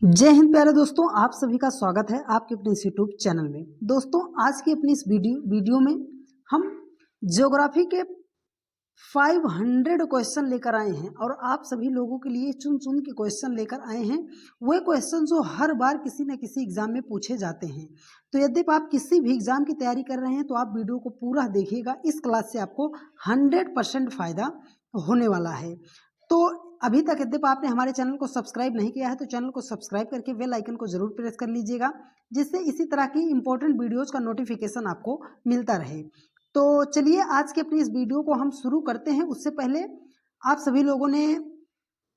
जय हिंद प्यारे दोस्तों, आप सभी का स्वागत है आपके अपने इस यूट्यूब चैनल में। दोस्तों, आज की अपनी इस वीडियो में हम ज्योग्राफी के 500 क्वेश्चन लेकर आए हैं और आप सभी लोगों के लिए चुन चुन के क्वेश्चन लेकर आए हैं। वे क्वेश्चन जो हर बार किसी न किसी एग्जाम में पूछे जाते हैं। तो यदि आप किसी भी एग्जाम की तैयारी कर रहे हैं तो आप वीडियो को पूरा देखिएगा। इस क्लास से आपको 100% फायदा होने वाला है। तो अभी तक यदि आपने हमारे चैनल को सब्सक्राइब नहीं किया है तो चैनल को सब्सक्राइब करके बेल आइकन को जरूर प्रेस कर लीजिएगा, जिससे इसी तरह की इंपॉर्टेंट वीडियोस का नोटिफिकेशन आपको मिलता रहे। तो चलिए आज की अपनी इस वीडियो को हम शुरू करते हैं। उससे पहले आप सभी लोगों ने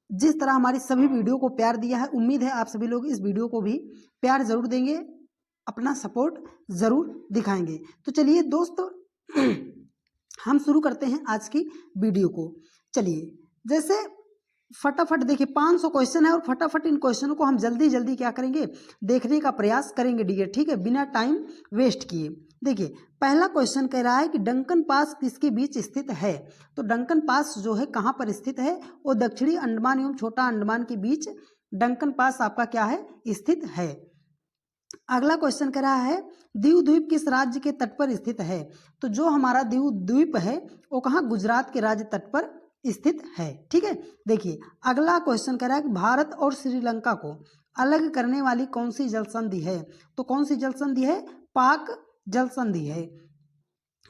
जिस तरह हमारी सभी वीडियो को प्यार दिया है, उम्मीद है आप सभी लोग इस वीडियो को भी प्यार जरूर देंगे, अपना सपोर्ट जरूर दिखाएंगे। तो चलिए दोस्तों हम शुरू करते हैं आज की वीडियो को। चलिए जैसे फटाफट देखिए 500 क्वेश्चन है और फटाफट इन क्वेश्चनों को हम जल्दी जल्दी क्या करेंगे, देखने का प्रयास करेंगे डियर, ठीक है, बिना टाइम वेस्ट किए। देखिए पहला क्वेश्चन कह रहा है कि डंकन पास किसके बीच स्थित है। तो डंकन पास जो है कहाँ पर स्थित है, वो दक्षिणी अंडमान एवं छोटा अंडमान के बीच डंकन पास आपका क्या है, स्थित है। अगला क्वेश्चन कह रहा है दीव द्वीप किस राज्य के तट पर स्थित है। तो जो हमारा दीव द्वीप है वो कहाँ, गुजरात के राज्य तट पर स्थित है, ठीक है। देखिए अगला क्वेश्चन कह रहा है कि भारत और श्रीलंका को अलग करने वाली कौन सी जल संधि है। तो कौन सी जल संधि है, पाक जल संधि है।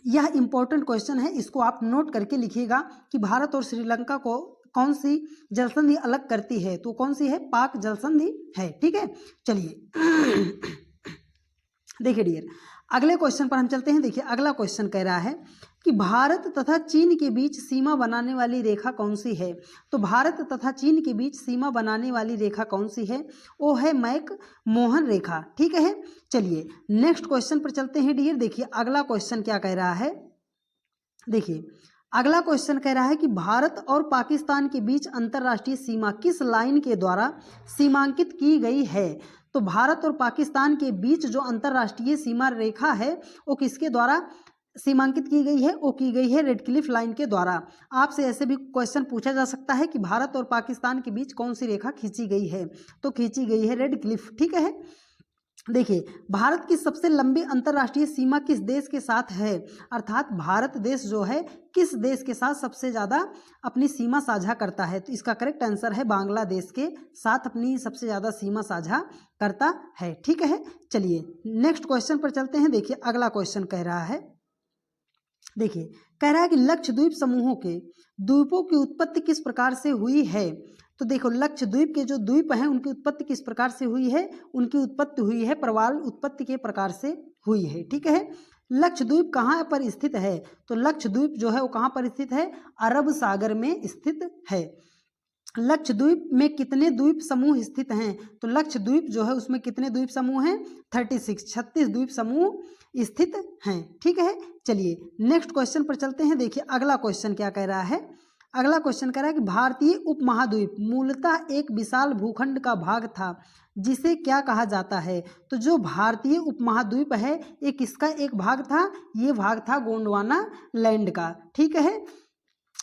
यह इंपॉर्टेंट क्वेश्चन है, इसको आप नोट करके लिखिएगा कि भारत और श्रीलंका को कौन सी जल संधि अलग करती है। तो कौन सी है, पाक जल संधि है, ठीक है। चलिए देखिए डियर अगले क्वेश्चन पर हम चलते हैं। देखिए अगला क्वेश्चन कह रहा है कि भारत तथा चीन के बीच सीमा बनाने वाली रेखा कौन सी है। तो भारत तथा चीन के बीच सीमा बनाने वाली रेखा कौन सी है, वो है मैक मोहन रेखा, ठीक है। चलिए नेक्स्ट क्वेश्चन पर चलते हैं डियर। देखिए अगला क्वेश्चन क्या कह रहा है, देखिए अगला क्वेश्चन कह रहा है कि भारत और पाकिस्तान के बीच अंतरराष्ट्रीय सीमा किस लाइन के द्वारा सीमांकित की गई है। तो भारत और पाकिस्तान के बीच जो अंतरराष्ट्रीय सीमा रेखा है वो किसके द्वारा सीमांकित की गई है, वो की गई है रेड क्लिफ लाइन के द्वारा। आपसे ऐसे भी क्वेश्चन पूछा जा सकता है कि भारत और पाकिस्तान के बीच कौन सी रेखा खींची गई है। तो खींची गई है रेड क्लिफ, ठीक है। देखिए भारत की सबसे लंबी अंतरराष्ट्रीय सीमा किस देश के साथ है, अर्थात भारत देश जो है किस देश के साथ सबसे ज़्यादा अपनी सीमा साझा करता है। तो इसका करेक्ट आंसर है बांग्लादेश के साथ अपनी सबसे ज़्यादा सीमा साझा करता है, ठीक है। चलिए नेक्स्ट क्वेश्चन पर चलते हैं। देखिए अगला क्वेश्चन कह रहा है, देखिए कह रहा है कि लक्षद्वीप समूहों के द्वीपों की उत्पत्ति किस प्रकार से हुई है। तो देखो लक्षद्वीप के जो द्वीप हैं उनकी उत्पत्ति किस प्रकार से हुई है, उनकी उत्पत्ति हुई है प्रवाल उत्पत्ति के प्रकार से हुई है, ठीक है। लक्षद्वीप कहाँ पर स्थित है, तो लक्षद्वीप जो है वो कहाँ पर स्थित है, अरब सागर में स्थित है। लक्षद्वीप में कितने द्वीप समूह स्थित हैं, तो लक्षद्वीप जो है उसमें कितने द्वीप समूह हैं, 36 द्वीप समूह स्थित हैं, ठीक है। चलिए नेक्स्ट क्वेश्चन पर चलते हैं। देखिए अगला क्वेश्चन क्या कह रहा है, अगला क्वेश्चन कह रहा है कि भारतीय उपमहाद्वीप मूलतः एक विशाल भूखंड का भाग था जिसे क्या कहा जाता है। तो जो भारतीय उपमहाद्वीप है ये किसका एक भाग था, ये भाग था गोंडवाना लैंड का, ठीक है।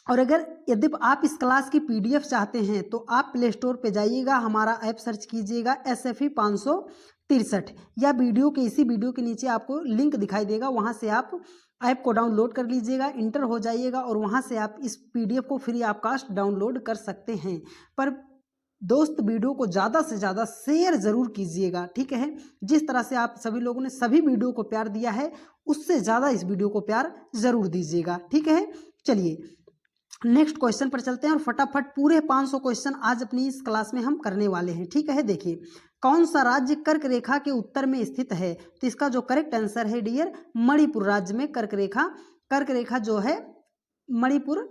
और अगर यदि आप इस क्लास की पीडीएफ चाहते हैं तो आप प्ले स्टोर पे जाइएगा, हमारा ऐप सर्च कीजिएगा SFE 563 या वीडियो के इसी वीडियो के नीचे आपको लिंक दिखाई देगा, वहां से आप ऐप को डाउनलोड कर लीजिएगा, इंटर हो जाइएगा और वहां से आप इस पीडीएफ को फ्री ऑफ कास्ट डाउनलोड कर सकते हैं। पर दोस्त वीडियो को ज़्यादा से ज़्यादा शेयर ज़रूर कीजिएगा, ठीक है। जिस तरह से आप सभी लोगों ने सभी वीडियो को प्यार दिया है उससे ज़्यादा इस वीडियो को प्यार ज़रूर दीजिएगा, ठीक है। चलिए नेक्स्ट क्वेश्चन पर चलते हैं और फटाफट पूरे 500 क्वेश्चन आज अपनी इस क्लास में हम करने वाले हैं, ठीक है। देखिए कौन सा राज्य कर्क रेखा के उत्तर में स्थित है। तो इसका जो करेक्ट आंसर है डियर, मणिपुर राज्य में कर्क रेखा जो है मणिपुर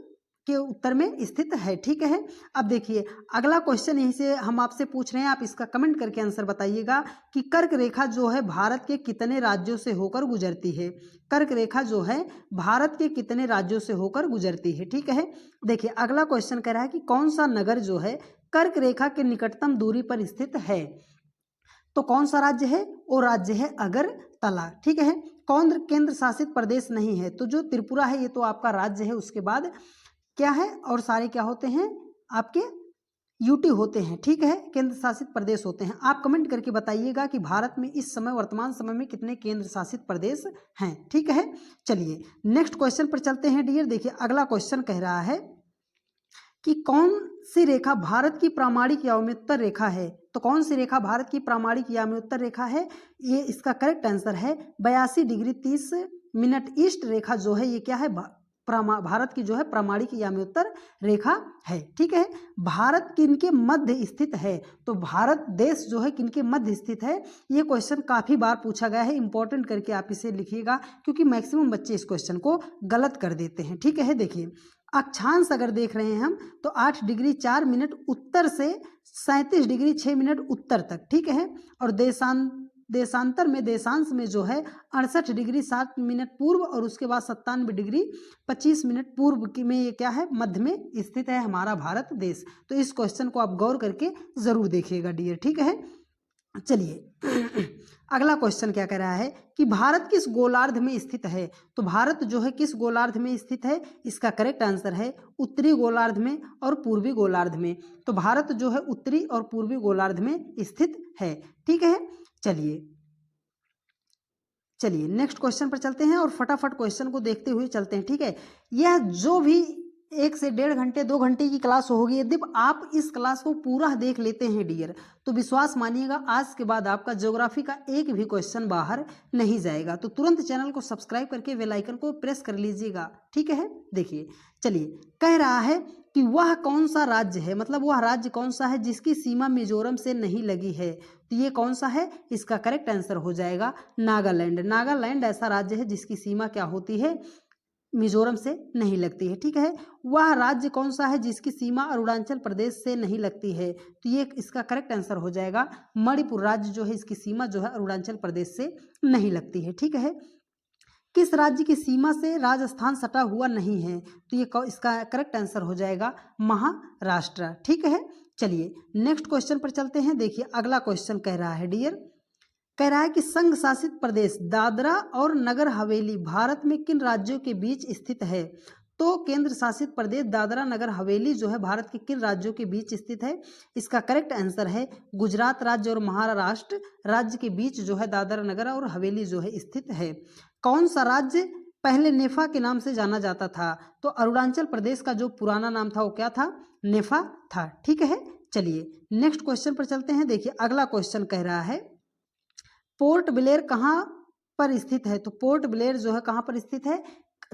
के उत्तर में स्थित है, ठीक है। अब देखिए अगला क्वेश्चन यहीं से हम आपसे पूछ रहे हैं, आप इसका कमेंट करके आंसर बताइएगा कि कर्क रेखा जो है भारत के कितने राज्यों से होकर गुजरती है। कर्क रेखा जो है भारत के कितने राज्यों से होकर गुजरती है, ठीक है। देखिए अगला क्वेश्चन कह रहा है कि कौन सा नगर जो है कर्क रेखा के निकटतम दूरी पर स्थित है। तो कौन सा राज्य है, वो राज्य है अगरतला, ठीक है। कौन केंद्र शासित प्रदेश नहीं है, तो जो त्रिपुरा है ये तो आपका राज्य है, उसके बाद क्या है और सारे क्या होते हैं आपके यूटी होते हैं, ठीक है, केंद्र शासित प्रदेश होते हैं। आप कमेंट करके बताइएगा कि भारत में इस समय वर्तमान समय में कितने केंद्र शासित प्रदेश हैं, ठीक है। चलिए नेक्स्ट क्वेश्चन पर चलते हैं डियर। देखिए अगला क्वेश्चन कह रहा है कि कौन सी रेखा भारत की प्रामाणिक या उत्तर रेखा है। तो कौन सी रेखा भारत की प्रामाणिक या उत्तर रेखा है, ये इसका करेक्ट आंसर है 82 डिग्री 30 मिनट ईस्ट रेखा जो है ये क्या है, भारत की जो है प्रामाणिक या उत्तर रेखा है, ठीक है। भारत किनके मध्य स्थित है, तो भारत देश जो है किनके मध्य स्थित है, ये क्वेश्चन काफी बार पूछा गया है। इंपॉर्टेंट करके आप इसे लिखिएगा क्योंकि मैक्सिमम बच्चे इस क्वेश्चन को गलत कर देते हैं, ठीक है। देखिए अक्षांश अगर देख रहे हैं हम तो 8 डिग्री 4 मिनट उत्तर से 37 डिग्री 6 मिनट उत्तर तक, ठीक है। और देशांतर में देशांश में जो है 68 डिग्री 7 मिनट पूर्व और उसके बाद 97 डिग्री 25 मिनट पूर्व की में ये क्या है, मध्य में स्थित है हमारा भारत देश। तो इस क्वेश्चन को आप गौर करके जरूर देखिएगा डियर, ठीक है। चलिए अगला क्वेश्चन क्या कह रहा है कि भारत किस गोलार्ध में स्थित है। तो भारत जो है किस गोलार्ध में स्थित है, इसका करेक्ट आंसर है उत्तरी गोलार्ध में और पूर्वी गोलार्ध में। तो भारत जो है उत्तरी और पूर्वी गोलार्ध में स्थित है, ठीक है। चलिए नेक्स्ट क्वेश्चन पर चलते हैं और फटाफट क्वेश्चन को देखते हुए चलते हैं, ठीक है। यह जो भी 1 से 1.5 घंटे 2 घंटे की क्लास होगी, यदि आप इस क्लास को पूरा देख लेते हैं डियर, तो विश्वास मानिएगा आज के बाद आपका ज्योग्राफी का एक भी क्वेश्चन बाहर नहीं जाएगा। तो तुरंत चैनल को सब्सक्राइब करके बेल आइकन को प्रेस कर लीजिएगा, ठीक है। देखिए चलिए कह रहा है कि वह कौन सा राज्य है, मतलब वह राज्य कौन सा है जिसकी सीमा मिजोरम से नहीं लगी है। तो ये कौन सा है, इसका करेक्ट आंसर हो जाएगा नागालैंड। नागालैंड ऐसा राज्य है जिसकी सीमा क्या होती है, मिजोरम से नहीं लगती है, ठीक है। वह राज्य कौन सा है जिसकी सीमा अरुणाचल प्रदेश से नहीं लगती है। तो ये इसका करेक्ट आंसर हो जाएगा मणिपुर राज्य जो है, इसकी सीमा जो है अरुणाचल प्रदेश से नहीं लगती है, ठीक है। किस राज्य की सीमा से राजस्थान सटा हुआ नहीं है, तो ये इसका करेक्ट आंसर हो जाएगा महाराष्ट्र, ठीक है। चलिए नेक्स्ट क्वेश्चन पर चलते हैं। देखिए अगला क्वेश्चन कह रहा है डियर, कह रहा है कि संघ शासित प्रदेश दादरा और नगर हवेली भारत में किन राज्यों के बीच स्थित है। तो केंद्र शासित प्रदेश दादरा नगर हवेली जो है भारत के किन राज्यों के बीच स्थित है, इसका करेक्ट आंसर है गुजरात राज्य और महाराष्ट्र राज्य के बीच जो है दादरा नगर और हवेली जो है स्थित है। कौन सा राज्य पहले नेफा के नाम से जाना जाता था, तो अरुणाचल प्रदेश का जो पुराना नाम था वो क्या था, नेफा था, ठीक है। चलिए नेक्स्ट क्वेश्चन पर चलते हैं। देखिए अगला क्वेश्चन कह रहा है पोर्ट ब्लेयर कहाँ पर स्थित है। तो पोर्ट ब्लेयर जो है कहाँ पर स्थित है,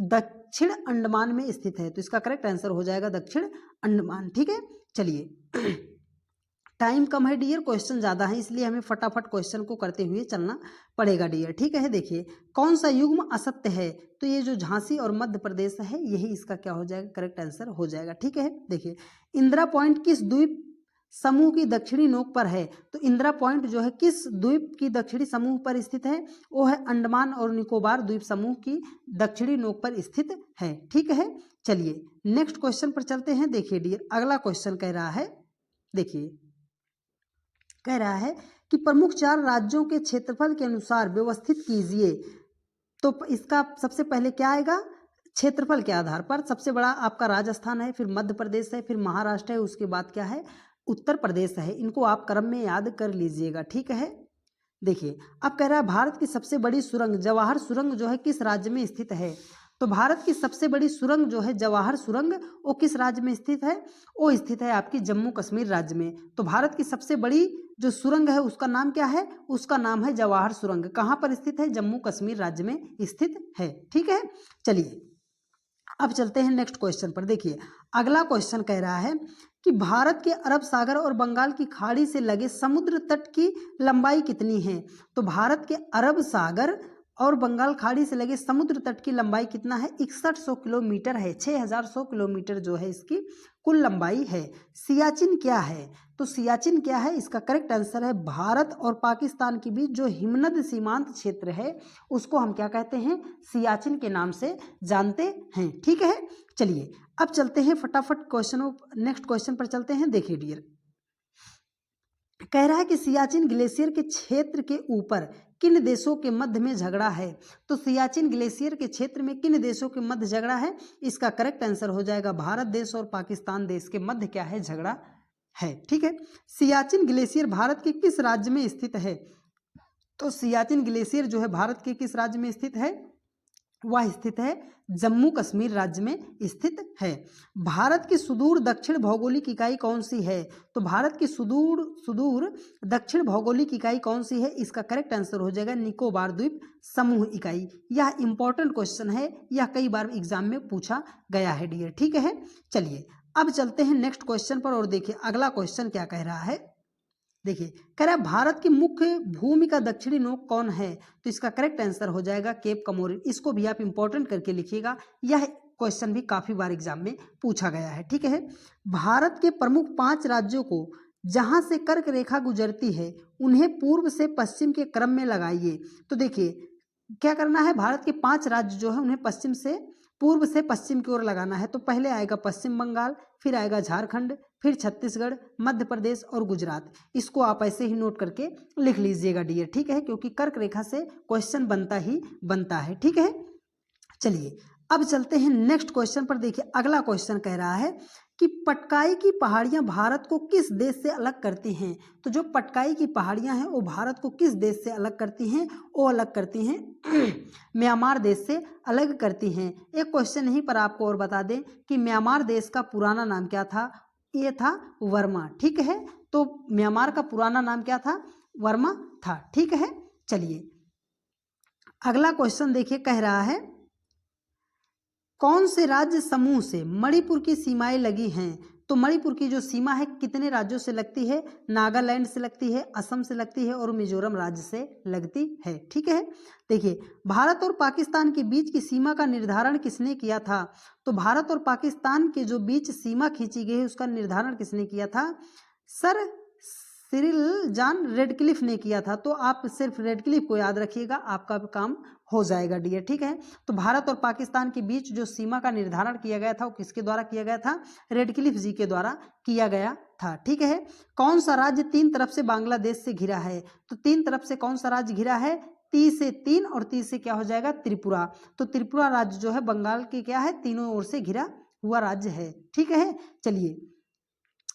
दक्षिण अंडमान में स्थित है। तो इसका करेक्ट आंसर हो जाएगा दक्षिण अंडमान, ठीक है। चलिए टाइम कम है डियर, क्वेश्चन ज़्यादा है, इसलिए हमें फटाफट क्वेश्चन को करते हुए चलना पड़ेगा डियर, ठीक है। देखिए कौन सा युग्म असत्य है, तो ये जो झांसी और मध्य प्रदेश है यही इसका क्या हो जाएगा, करेक्ट आंसर हो जाएगा, ठीक है। देखिए इंदिरा पॉइंट किस द्वीप समूह की दक्षिणी नोक पर है। तो इंदिरा पॉइंट जो है किस द्वीप की दक्षिणी समूह पर स्थित है, वो है अंडमान और निकोबार द्वीप समूह की दक्षिणी नोक पर स्थित है, ठीक है। चलिए नेक्स्ट क्वेश्चन पर चलते हैं। देखिए डियर अगला क्वेश्चन कह रहा है, देखिए कह रहा है कि प्रमुख 4 राज्यों के क्षेत्रफल के अनुसार व्यवस्थित कीजिए। तो इसका सबसे पहले क्या आएगा, क्षेत्रफल के आधार पर सबसे बड़ा आपका राजस्थान है, फिर मध्य प्रदेश है, फिर महाराष्ट्र है, उसके बाद क्या है उत्तर प्रदेश है। इनको आप क्रम में याद कर लीजिएगा, ठीक है। देखिए अब कह रहा है भारत की सबसे बड़ी सुरंग जवाहर सुरंग जो है किस राज्य में स्थित है। तो भारत की सबसे बड़ी सुरंग जो है जवाहर सुरंग वो किस राज्य में स्थित है, वो स्थित है आपकी जम्मू कश्मीर राज्य में। तो भारत की सबसे बड़ी जो सुरंग है उसका नाम क्या है, उसका नाम है जवाहर सुरंग। कहाँ पर स्थित है, जम्मू कश्मीर राज्य में स्थित है, ठीक है। चलिए अब चलते हैं नेक्स्ट क्वेश्चन पर। देखिए अगला क्वेश्चन कह रहा है कि भारत के अरब सागर और बंगाल की खाड़ी से लगे समुद्र तट की लंबाई कितनी है। तो भारत के अरब सागर और बंगाल खाड़ी से लगे समुद्र तट की लंबाई कितना है, 6100 किलोमीटर है, 6100 किलोमीटर जो है इसकी कुल लंबाई है। सियाचिन क्या है, तो सियाचिन क्या है, इसका करेक्ट आंसर है भारत और पाकिस्तान के बीच जो हिमनद सीमांत क्षेत्र है उसको हम क्या कहते हैं, सियाचिन के नाम से जानते हैं, ठीक है। चलिए अब चलते हैं फटाफट नेक्स्ट क्वेश्चन पर चलते हैं। देखिए डियर कह रहा है कि सियाचिन ग्लेशियर के क्षेत्र के ऊपर किन देशों के मध्य में झगड़ा है। तो सियाचिन ग्लेशियर के क्षेत्र में किन देशों के मध्य झगड़ा है, इसका करेक्ट आंसर हो जाएगा भारत देश और पाकिस्तान देश के मध्य क्या है, झगड़ा है। ठीक है, सियाचिन ग्लेशियर भारत के किस राज्य में स्थित है? तो सियाचिन ग्लेशियर जो है भारत के किस राज्य में स्थित है? वह स्थित है जम्मू कश्मीर राज्य में स्थित है। भारत की सुदूर दक्षिण भौगोलिक इकाई कौन सी है? तो भारत की सुदूर सुदूर दक्षिण भौगोलिक इकाई कौन सी है? इसका करेक्ट आंसर हो जाएगा निकोबार द्वीप समूह इकाई। यह इंपॉर्टेंट क्वेश्चन है, यह कई बार एग्जाम में पूछा गया है डियर। ठीक है, चलिए अब चलते हैं नेक्स्ट क्वेश्चन पर और देखिए अगला क्वेश्चन क्या कह रहा है। देखिए कह रहा है भारत की मुख्य भूमि का दक्षिणी नोक कौन है? तो इसका करेक्ट आंसर हो जाएगा केप कमोरिन। इसको भी आप इंपॉर्टेंट करके लिखिएगा, यह क्वेश्चन भी काफी बार एग्जाम में पूछा गया है। ठीक है, भारत के प्रमुख 5 राज्यों को जहां से कर्क रेखा गुजरती है उन्हें पूर्व से पश्चिम के क्रम में लगाइए। तो देखिए क्या करना है, भारत के 5 राज्य जो है उन्हें पूर्व से पश्चिम की ओर लगाना है। तो पहले आएगा पश्चिम बंगाल, फिर आएगा झारखंड, फिर छत्तीसगढ़, मध्य प्रदेश और गुजरात। इसको आप ऐसे ही नोट करके लिख लीजिएगा डियर। ठीक है, क्योंकि कर्क रेखा से क्वेश्चन बनता ही बनता है। ठीक है, चलिए अब चलते हैं नेक्स्ट क्वेश्चन पर। देखिए अगला क्वेश्चन कह रहा है कि पटकाई की पहाड़ियां भारत को किस देश से अलग करती हैं? तो जो पटकाई की पहाड़ियां हैं वो भारत को किस देश से अलग करती हैं? वो अलग करती हैं म्यांमार देश से अलग करती हैं। एक क्वेश्चन यहीं पर आपको और बता दें कि म्यांमार देश का पुराना नाम क्या था? ये था वर्मा। ठीक है, तो म्यांमार का पुराना नाम क्या था? वर्मा था। ठीक है, चलिए अगला क्वेश्चन देखिए कह रहा है कौन से राज्य समूह से मणिपुर की सीमाएं लगी हैं? तो मणिपुर की जो सीमा है कितने राज्यों से लगती है? नागालैंड से लगती है, असम से लगती है और मिजोरम राज्य से लगती है। ठीक है, देखिए भारत और पाकिस्तान के बीच की सीमा का निर्धारण किसने किया था? तो भारत और पाकिस्तान के जो बीच सीमा खींची गई है उसका निर्धारण किसने किया था? सर सिरिल जॉन रेडक्लिफ ने किया था। तो आप सिर्फ रेडक्लिफ को याद रखिएगा, आपका काम हो जाएगा डियर। ठीक है, तो भारत और पाकिस्तान के बीच जो सीमा का निर्धारण किया गया था वो किसके द्वारा किया गया था? रेडक्लिफ जी के द्वारा किया गया था। ठीक है, कौन सा राज्य 3 तरफ से बांग्लादेश से घिरा है? तो 3 तरफ से कौन सा राज्य घिरा है? 30 से 3 और 30 से क्या हो जाएगा? त्रिपुरा। तो त्रिपुरा राज्य जो है बंगाल के क्या है? तीनों ओर से घिरा हुआ राज्य है। ठीक है, चलिए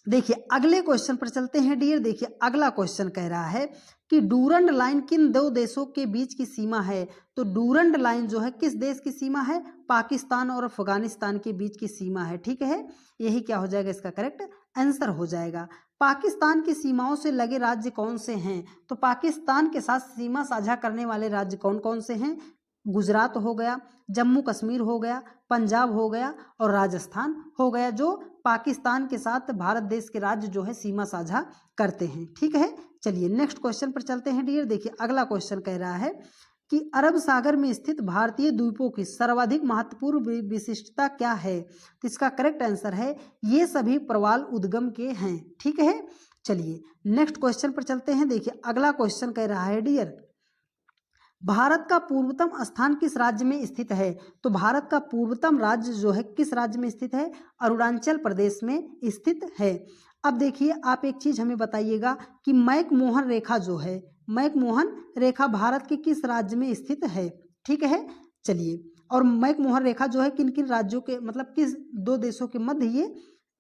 देखिए अगले क्वेश्चन पर चलते हैं डियर। देखिए अगला क्वेश्चन कह रहा है कि डूरंड लाइन किन 2 देशों के बीच की सीमा है? तो डूरंड लाइन जो है किस देश की सीमा है? पाकिस्तान और अफगानिस्तान के बीच की सीमा है। ठीक है, यही क्या हो जाएगा? इसका करेक्ट आंसर हो जाएगा। पाकिस्तान की सीमाओं से लगे राज्य कौन से हैं? तो पाकिस्तान के साथ सीमा साझा करने वाले राज्य कौन कौन से हैं? गुजरात हो गया, जम्मू कश्मीर हो गया, पंजाब हो गया और राजस्थान हो गया, जो पाकिस्तान के साथ भारत देश के राज्य जो है सीमा साझा करते हैं। ठीक है, चलिए नेक्स्ट क्वेश्चन पर चलते हैं डियर। देखिए अगला क्वेश्चन कह रहा है कि अरब सागर में स्थित भारतीय द्वीपों की सर्वाधिक महत्वपूर्ण विशिष्टता क्या है? तो इसका करेक्ट आंसर है ये सभी प्रवाल उद्गम के हैं। ठीक है, चलिए नेक्स्ट क्वेश्चन पर चलते हैं। देखिए अगला क्वेश्चन कह रहा है डियर भारत का पूर्वतम स्थान किस राज्य में स्थित है? तो भारत का पूर्वतम राज्य जो है किस राज्य में स्थित है? अरुणाचल प्रदेश में स्थित है। अब देखिए आप एक चीज हमें बताइएगा कि मैकमोहन रेखा जो है, मैकमोहन रेखा भारत के किस राज्य में स्थित है? ठीक है, चलिए और मैकमोहन रेखा जो है किन किन राज्यों के मतलब किस 2 देशों के मध्य ये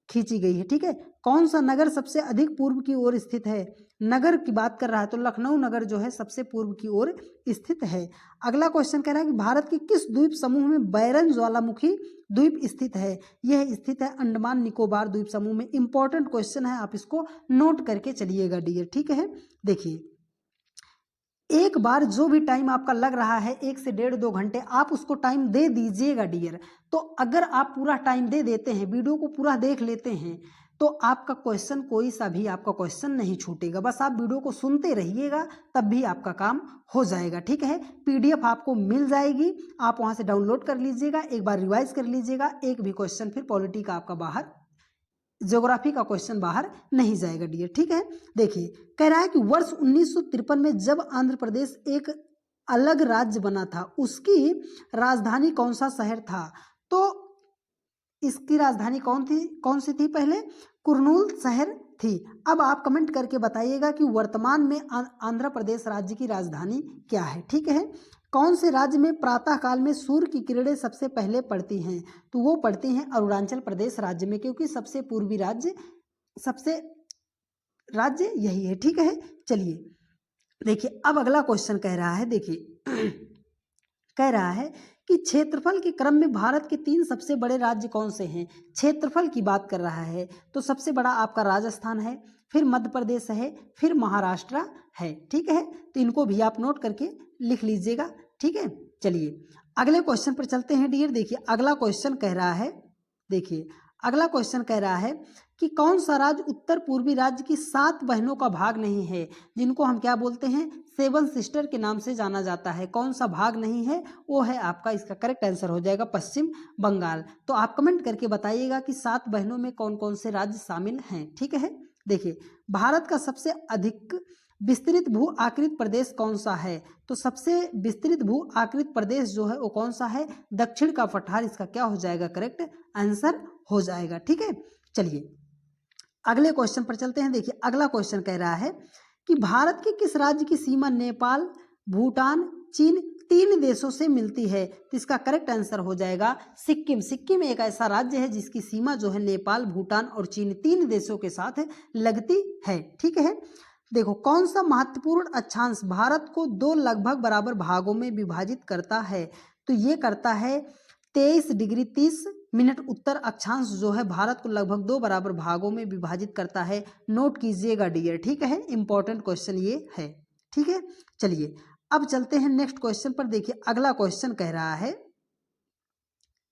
खींची गई है? ठीक है, कौन सा नगर सबसे अधिक पूर्व की ओर स्थित है? नगर की बात कर रहा है तो लखनऊ नगर जो है सबसे पूर्व की ओर स्थित है। अगला क्वेश्चन कह रहा है कि भारत के किस द्वीप समूह में बैरन ज्वालामुखी द्वीप स्थित है? यह स्थित है अंडमान निकोबार द्वीप समूह में। इंपॉर्टेंट क्वेश्चन है, आप इसको नोट करके चलिएगा डियर। ठीक है, देखिए एक बार जो भी टाइम आपका लग रहा है 1 से 1.5-2 घंटे आप उसको टाइम दे दीजिएगा डियर। तो अगर आप पूरा टाइम दे देते हैं, वीडियो को पूरा देख लेते हैं, तो आपका क्वेश्चन कोई सा भी आपका क्वेश्चन नहीं छूटेगा। बस आप वीडियो को सुनते रहिएगा, तब भी आपका काम हो जाएगा। ठीक है, PDF आपको मिल जाएगी, आप वहां से डाउनलोड कर लीजिएगा, एक बार रिवाइज कर लीजिएगा। एक भी क्वेश्चन फिर पॉलिटी का आपका बाहर, ज्योग्राफी का क्वेश्चन बाहर नहीं जाएगा डियर। ठीक है, देखिए कह रहा है कि वर्ष 1953 में जब आंध्र प्रदेश एक अलग राज्य बना था उसकी राजधानी कौन सा शहर था? तो इसकी राजधानी कौन सी थी? पहले कुर्नूल शहर थी। अब आप कमेंट करके बताइएगा कि वर्तमान में आंध्र प्रदेश राज्य की राजधानी क्या है। ठीक है, कौन से राज्य में प्रातः काल में सूर्य की किरणें सबसे पहले पड़ती हैं? तो वो पड़ती हैं अरुणाचल प्रदेश राज्य में, क्योंकि सबसे पूर्वी राज्य, सबसे राज्य यही है, ठीक है। चलिए देखिए अब अगला क्वेश्चन कह रहा है, देखिए कह रहा है कि क्षेत्रफल के क्रम में भारत के 3 सबसे बड़े राज्य कौन से हैं। क्षेत्रफल की बात कर रहा है तो सबसे बड़ा आपका राजस्थान है, फिर मध्य प्रदेश है, फिर महाराष्ट्र है, ठीक है। तो इनको भी आप नोट करके लिख लीजिएगा, ठीक है। चलिए अगले क्वेश्चन पर चलते हैं डियर। देखिए अगला क्वेश्चन कह रहा है, देखिए अगला क्वेश्चन कह रहा है कि कौन सा राज्य उत्तर पूर्वी राज्य की 7 बहनों का भाग नहीं है, जिनको हम क्या बोलते हैं, 7 सिस्टर के नाम से जाना जाता है। कौन सा भाग नहीं है, वो है आपका, इसका करेक्ट आंसर हो जाएगा पश्चिम बंगाल। तो आप कमेंट करके बताइएगा कि 7 बहनों में कौन कौन से राज्य शामिल हैं, ठीक है। देखिए भारत का सबसे अधिक विस्तृत भू आकृत प्रदेश कौन सा है, तो सबसे विस्तृत भू आकृत प्रदेश जो है वो कौन सा है, दक्षिण का पठार, इसका क्या हो जाएगा, करेक्ट आंसर हो जाएगा, ठीक है। चलिए अगले क्वेश्चन पर चलते हैं। देखिए अगला क्वेश्चन कह रहा है कि भारत के किस राज्य की सीमा नेपाल, भूटान, चीन 3 देशों से मिलती है, तो इसका करेक्ट आंसर हो जाएगा सिक्किम। सिक्किम एक ऐसा राज्य है जिसकी सीमा जो है नेपाल, भूटान और चीन 3 देशों के साथ लगती है, ठीक है। देखो कौन सा महत्वपूर्ण अक्षांश भारत को 2 लगभग बराबर भागों में विभाजित करता है, तो ये करता है 23 डिग्री 30 मिनट उत्तर अक्षांश जो है भारत को लगभग 2 बराबर भागों में विभाजित करता है। नोट कीजिएगा डियर, ठीक है, इंपॉर्टेंट क्वेश्चन ये है, ठीक है। चलिए अब चलते हैं नेक्स्ट क्वेश्चन पर। देखिए अगला क्वेश्चन कह रहा है,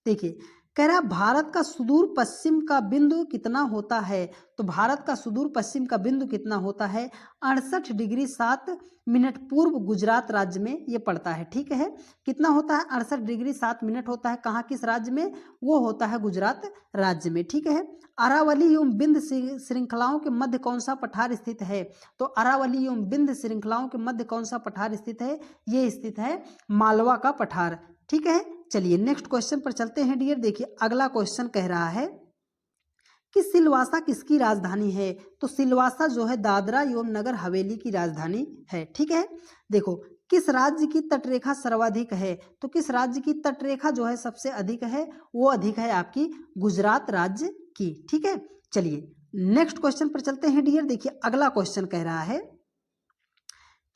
देखिए कह रहा है भारत का सुदूर पश्चिम का बिंदु कितना होता है, तो भारत का सुदूर पश्चिम का बिंदु कितना होता है, 68 डिग्री 7 मिनट पूर्व गुजरात राज्य में ये पड़ता है, ठीक है। कितना होता है, 68 डिग्री 7 मिनट होता है, कहाँ, किस राज्य में, वो होता है गुजरात राज्य में, ठीक है। अरावली एवं बिंद श्रृंखलाओं के मध्य कौन सा पठार स्थित है, तो अरावली एवं बिंद श्रृंखलाओं के मध्य कौन सा पठार स्थित है, ये स्थित है मालवा का पठार, ठीक है। चलिए नेक्स्ट क्वेश्चन पर चलते हैं डियर। देखिए अगला क्वेश्चन कह रहा है कि सिलवासा किसकी राजधानी है, तो सिलवासा जो है दादरा एवं नगर हवेली की राजधानी है, ठीक है। देखो किस राज्य की तटरेखा सर्वाधिक है, तो किस राज्य की तटरेखा जो है सबसे अधिक है, वो अधिक है आपकी गुजरात राज्य की, ठीक है। चलिए नेक्स्ट क्वेश्चन पर चलते हैं डियर। देखिए अगला क्वेश्चन कह रहा है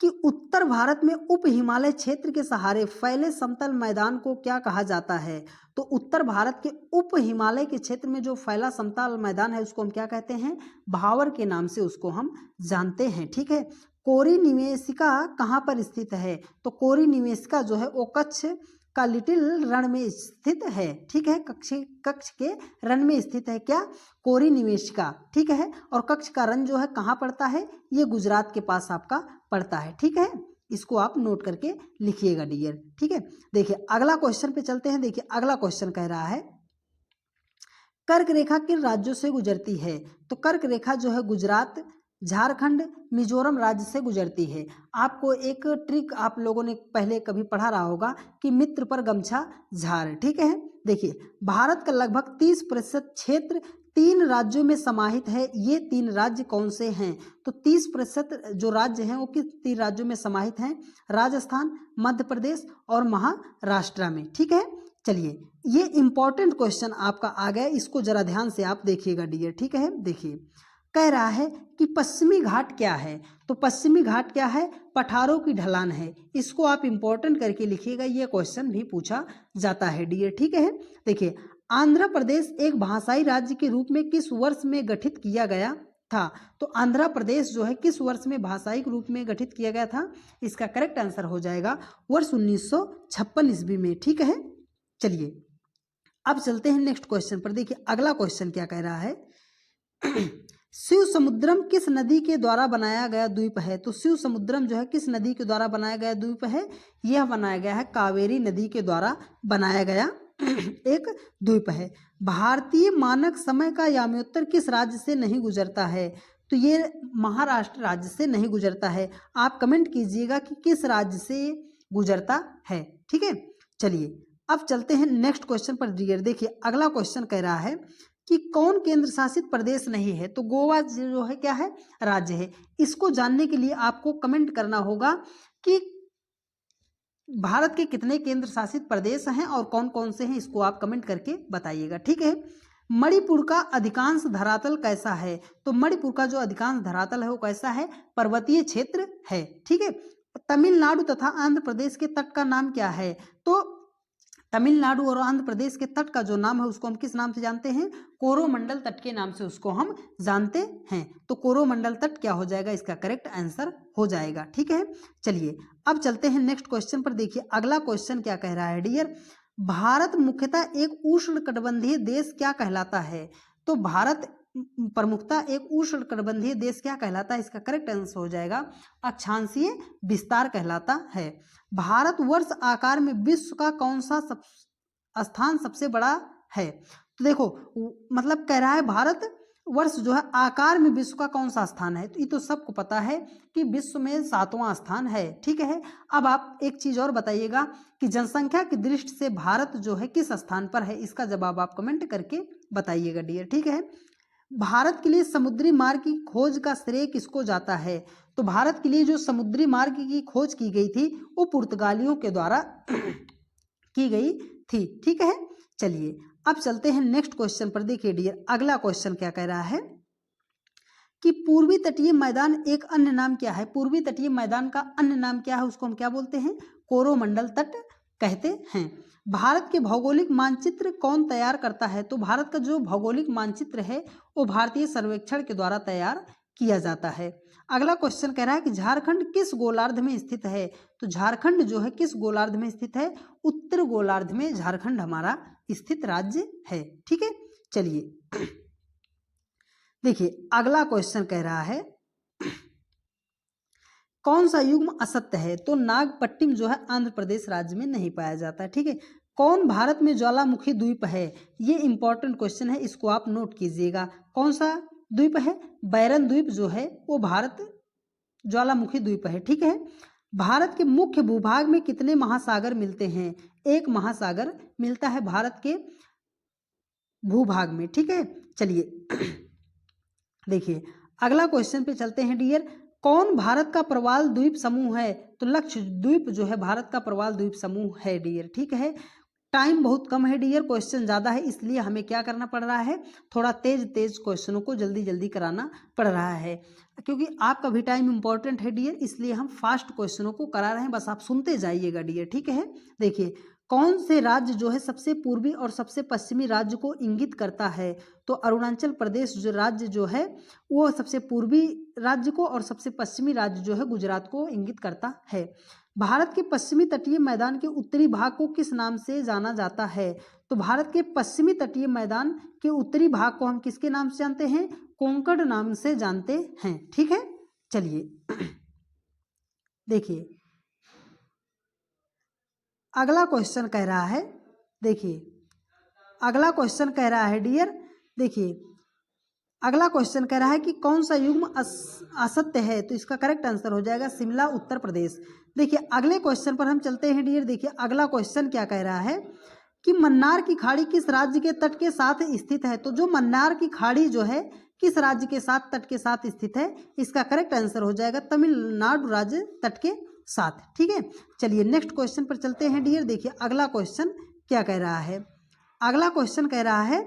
कि उत्तर भारत में उप हिमालय क्षेत्र के सहारे फैले समतल मैदान को क्या कहा जाता है, तो उत्तर भारत के उप हिमालय के क्षेत्र में जो फैला समतल मैदान है उसको हम क्या कहते हैं, भावर के नाम से उसको हम जानते हैं, ठीक है। कोरी निवेशिका कहाँ पर स्थित है, तो कोरी निवेशिका जो है वो कच्छ का लिटिल रण में स्थित है, ठीक है। कच्छ के रण में स्थित है क्या, कोरी निवेशिका, ठीक है। और कच्छ का रण जो है कहाँ पड़ता है, ये गुजरात के पास आपका पड़ता है, ठीक है। इसको आप नोट करके लिखिएगा डियर, ठीक है। देखिए अगला क्वेश्चन पे चलते हैं। देखिए अगला क्वेश्चन कह रहा है कर्क रेखा किन राज्यों से गुजरती है, तो कर्क रेखा जो है गुजरात, झारखंड, मिजोरम राज्य से गुजरती है। आपको एक ट्रिक आप लोगों ने पहले कभी पढ़ा रहा होगा कि मित्र पर गमछा झार, ठीक है। देखिए भारत का लगभग 30% क्षेत्र 3 राज्यों में समाहित है, ये 3 राज्य कौन से हैं, तो 30% जो राज्य हैं वो किस 3 राज्यों में समाहित हैं, राजस्थान, मध्य प्रदेश और महाराष्ट्र में, ठीक है। चलिए ये इंपॉर्टेंट क्वेश्चन आपका आ गया, इसको जरा ध्यान से आप देखिएगा डियर, ठीक है। देखिए कह रहा है कि पश्चिमी घाट क्या है, तो पश्चिमी घाट क्या है, पठारों की ढलान है, इसको आप इंपॉर्टेंट करके लिखिएगा, ये क्वेश्चन भी पूछा जाता है डियर, ठीक है। देखिए आंध्र प्रदेश एक भाषाई राज्य के रूप में किस वर्ष में गठित किया गया था, तो आंध्र प्रदेश जो है किस वर्ष में भाषाई रूप में गठित किया गया था, इसका करेक्ट आंसर हो जाएगा वर्ष 1956 ईस्वी में, ठीक है। चलिए अब चलते हैं नेक्स्ट क्वेश्चन पर। देखिए अगला क्वेश्चन क्या कह रहा है शिव समुद्रम किस नदी के द्वारा बनाया गया द्वीप है, तो शिव समुद्रम जो है किस नदी के द्वारा बनाया गया द्वीप है, यह बनाया गया है कावेरी नदी के द्वारा बनाया गया एक द्वीप है। भारतीय मानक समय का याम्योत्तर किस राज्य से नहीं गुजरता है, तो ये महाराष्ट्र राज्य से नहीं गुजरता है। आप कमेंट कीजिएगा कि किस राज्य से गुजरता है, ठीक है। चलिए अब चलते हैं नेक्स्ट क्वेश्चन पर डियर। देखिए अगला क्वेश्चन कह रहा है कि कौन केंद्र शासित प्रदेश नहीं है, तो गोवा जो है क्या है, राज्य है। इसको जानने के लिए आपको कमेंट करना होगा कि भारत के कितने केंद्र शासित प्रदेश हैं और कौन कौन से हैं, इसको आप कमेंट करके बताइएगा, ठीक है। मणिपुर का अधिकांश धरातल कैसा है? तो मणिपुर का जो अधिकांश धरातल है वो कैसा है? पर्वतीय क्षेत्र है। ठीक है। तमिलनाडु तथा आंध्र प्रदेश के तट का नाम क्या है? तो तमिलनाडु और आंध्र प्रदेश के तट का जो नाम है उसको हम किस नाम से जानते हैं? कोरोमंडल तट के नाम से उसको हम जानते हैं। तो कोरोमंडल तट क्या हो जाएगा? इसका करेक्ट आंसर हो जाएगा। ठीक है। चलिए अब चलते हैं नेक्स्ट क्वेश्चन पर। देखिए अगला क्वेश्चन क्या कह रहा है डियर, भारत मुख्यतः एक उष्णकटिबंधीय देश क्या कहलाता है? तो भारत प्रमुखतः एक उष्णकटिबंधीय देश क्या कहलाता है? इसका करेक्ट आंसर हो जाएगा अक्षांशीय विस्तार कहलाता है। भारतवर्ष आकार में विश्व का कौन सा स्थान सबसे बड़ा है? तो देखो मतलब कह रहा है भारत वर्ष जो है आकार में विश्व का कौन सा स्थान है? तो ये तो सबको पता है कि विश्व में 7वां स्थान है। ठीक है। अब आप एक चीज और बताइएगा कि जनसंख्या की दृष्टि से भारत जो है किस स्थान पर है? इसका जवाब आप कमेंट करके बताइएगा डियर। ठीक है। भारत के लिए समुद्री मार्ग की खोज का श्रेय किसको जाता है? तो भारत के लिए जो समुद्री मार्ग की खोज की गई थी वो पुर्तगालियों के द्वारा की गई थी। ठीक है। चलिए अब चलते हैं नेक्स्ट क्वेश्चन पर। देखिए डियर अगला क्वेश्चन क्या कह रहा है कि पूर्वी तटीय मैदान एक अन्य नाम क्या है? पूर्वी तटीय मैदान का अन्य नाम क्या है? उसको हम क्या बोलते हैं? कोरोमंडल तट कहते हैं। भारत के भौगोलिक मानचित्र कौन तैयार करता है? तो भारत का जो भौगोलिक मानचित्र है वो भारतीय सर्वेक्षण के द्वारा तैयार किया जाता है। अगला क्वेश्चन कह रहा है कि झारखंड किस गोलार्ध में स्थित है? तो झारखंड जो है किस गोलार्ध में स्थित है? उत्तर गोलार्ध में झारखंड हमारा स्थित राज्य है। ठीक है। चलिए देखिए अगला क्वेश्चन कह रहा है कौन सा युग्म असत्य है? तो नागपट्टिनम जो है आंध्र प्रदेश राज्य में नहीं पाया जाता है। ठीक है। कौन भारत में ज्वालामुखी द्वीप है? ये इंपॉर्टेंट क्वेश्चन है, इसको आप नोट कीजिएगा। कौन सा द्वीप है? बैरन द्वीप जो है वो भारत ज्वालामुखी द्वीप है। ठीक है। भारत के मुख्य भूभाग में कितने महासागर मिलते हैं? एक महासागर मिलता है भारत के भूभाग में। ठीक है। चलिए देखिए अगला क्वेश्चन पे चलते हैं डियर, कौन भारत का प्रवाल द्वीप समूह है? तो लक्षद्वीप जो है भारत का प्रवाल द्वीप समूह है डियर। ठीक है। टाइम बहुत कम है डियर, क्वेश्चन ज़्यादा है, इसलिए हमें क्या करना पड़ रहा है? थोड़ा तेज तेज क्वेश्चनों को जल्दी जल्दी कराना पड़ रहा है, क्योंकि आपका भी टाइम इंपॉर्टेंट है डियर, इसलिए हम फास्ट क्वेश्चनों को करा रहे हैं। बस आप सुनते जाइएगा डियर। ठीक है। देखिए कौन से राज्य जो है सबसे पूर्वी और सबसे पश्चिमी राज्य को इंगित करता है? तो अरुणाचल प्रदेश जो राज्य जो है वो सबसे पूर्वी राज्य को और सबसे पश्चिमी राज्य जो है गुजरात को इंगित करता है। भारत के पश्चिमी तटीय मैदान के उत्तरी भाग को किस नाम से जाना जाता है? तो भारत के पश्चिमी तटीय मैदान के उत्तरी भाग को हम किसके नाम से जानते हैं? कोंकण नाम से जानते हैं। ठीक है। चलिए देखिए अगला क्वेश्चन कह रहा है, देखिए अगला क्वेश्चन कह रहा है डियर, देखिए अगला क्वेश्चन कह रहा है कि कौन सा युग्म असत्य है? तो इसका करेक्ट आंसर हो जाएगा शिमला उत्तर प्रदेश। देखिए अगले क्वेश्चन पर हम चलते हैं डियर। देखिए अगला क्वेश्चन क्या कह रहा है कि मन्नार की खाड़ी किस राज्य के तट के साथ स्थित है? तो जो मन्नार की खाड़ी जो है किस राज्य के साथ तट के साथ स्थित है? इसका करेक्ट आंसर हो जाएगा तमिलनाडु राज्य तट के साथ। ठीक है। चलिए नेक्स्ट क्वेश्चन पर चलते हैं डियर। देखिए अगला क्वेश्चन क्या कह रहा है, अगला क्वेश्चन कह रहा है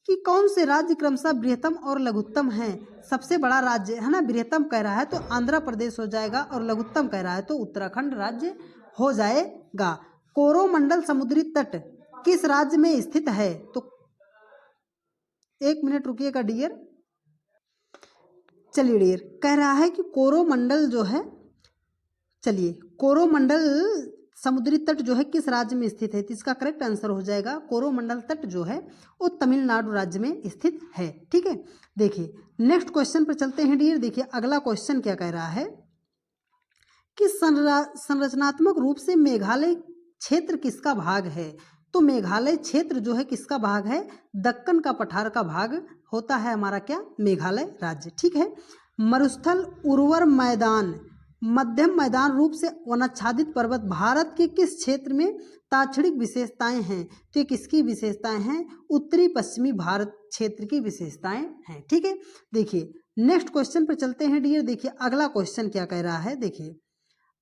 कि कौन से राज्य क्रमशः बृहत्तम और लघुत्तम हैं? सबसे बड़ा राज्य है ना, बृहत्तम कह रहा है तो आंध्र प्रदेश हो जाएगा, और लघुत्तम कह रहा है तो उत्तराखंड राज्य हो जाएगा। कोरोमंडल समुद्री तट किस राज्य में स्थित है? तो एक मिनट रुकिएगा डियर। चलिए डियर कह रहा है कि कोरोमंडल जो है, चलिए कोरोमंडल समुद्री तट जो है किस राज्य में स्थित है? तो इसका करेक्ट आंसर हो जाएगा कोरोमंडल तट जो है वो तमिलनाडु राज्य में स्थित है। ठीक है। देखिए नेक्स्ट क्वेश्चन पर चलते हैं डियर। देखिए अगला क्वेश्चन क्या कह रहा है कि संरचनात्मक रूप से मेघालय क्षेत्र किसका भाग है? तो मेघालय क्षेत्र जो है किसका भाग है? दक्कन का पठार का भाग होता है हमारा क्या? मेघालय राज्य। ठीक है। मरुस्थल उर्वर मैदान मध्यम मैदान रूप से वनाच्छादित पर्वत भारत के किस क्षेत्र में ताक्षणिक विशेषताएं हैं? तो ये किसकी विशेषताएं हैं? उत्तरी पश्चिमी भारत क्षेत्र की विशेषताएं हैं। ठीक है। देखिए नेक्स्ट क्वेश्चन पर चलते हैं डियर। देखिए अगला क्वेश्चन क्या कह रहा है, देखिए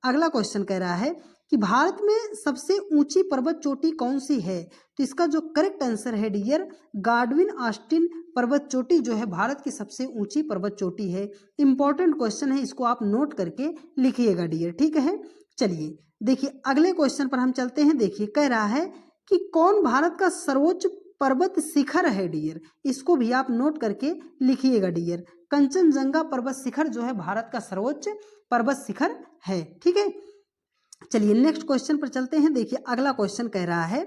अगला क्वेश्चन कह रहा है कि भारत में सबसे ऊंची पर्वत चोटी कौन सी है, तो इसका जो करेक्ट आंसर है डियर, गाडविन ऑस्टिन पर्वत चोटी जो है भारत की सबसे ऊंची पर्वत चोटी है। इंपॉर्टेंट क्वेश्चन है, इसको आप नोट करके लिखिएगा डियर, ठीक है। चलिए देखिए अगले क्वेश्चन पर हम चलते हैं। देखिए कह रहा है कि कौन भारत का सर्वोच्च पर्वत शिखर है डियर, इसको भी आप नोट करके लिखिएगा डियर। कंचनजंगा पर्वत शिखर जो है भारत का सर्वोच्च पर्वत शिखर है, ठीक है। चलिए नेक्स्ट क्वेश्चन पर चलते हैं। देखिए अगला क्वेश्चन कह रहा है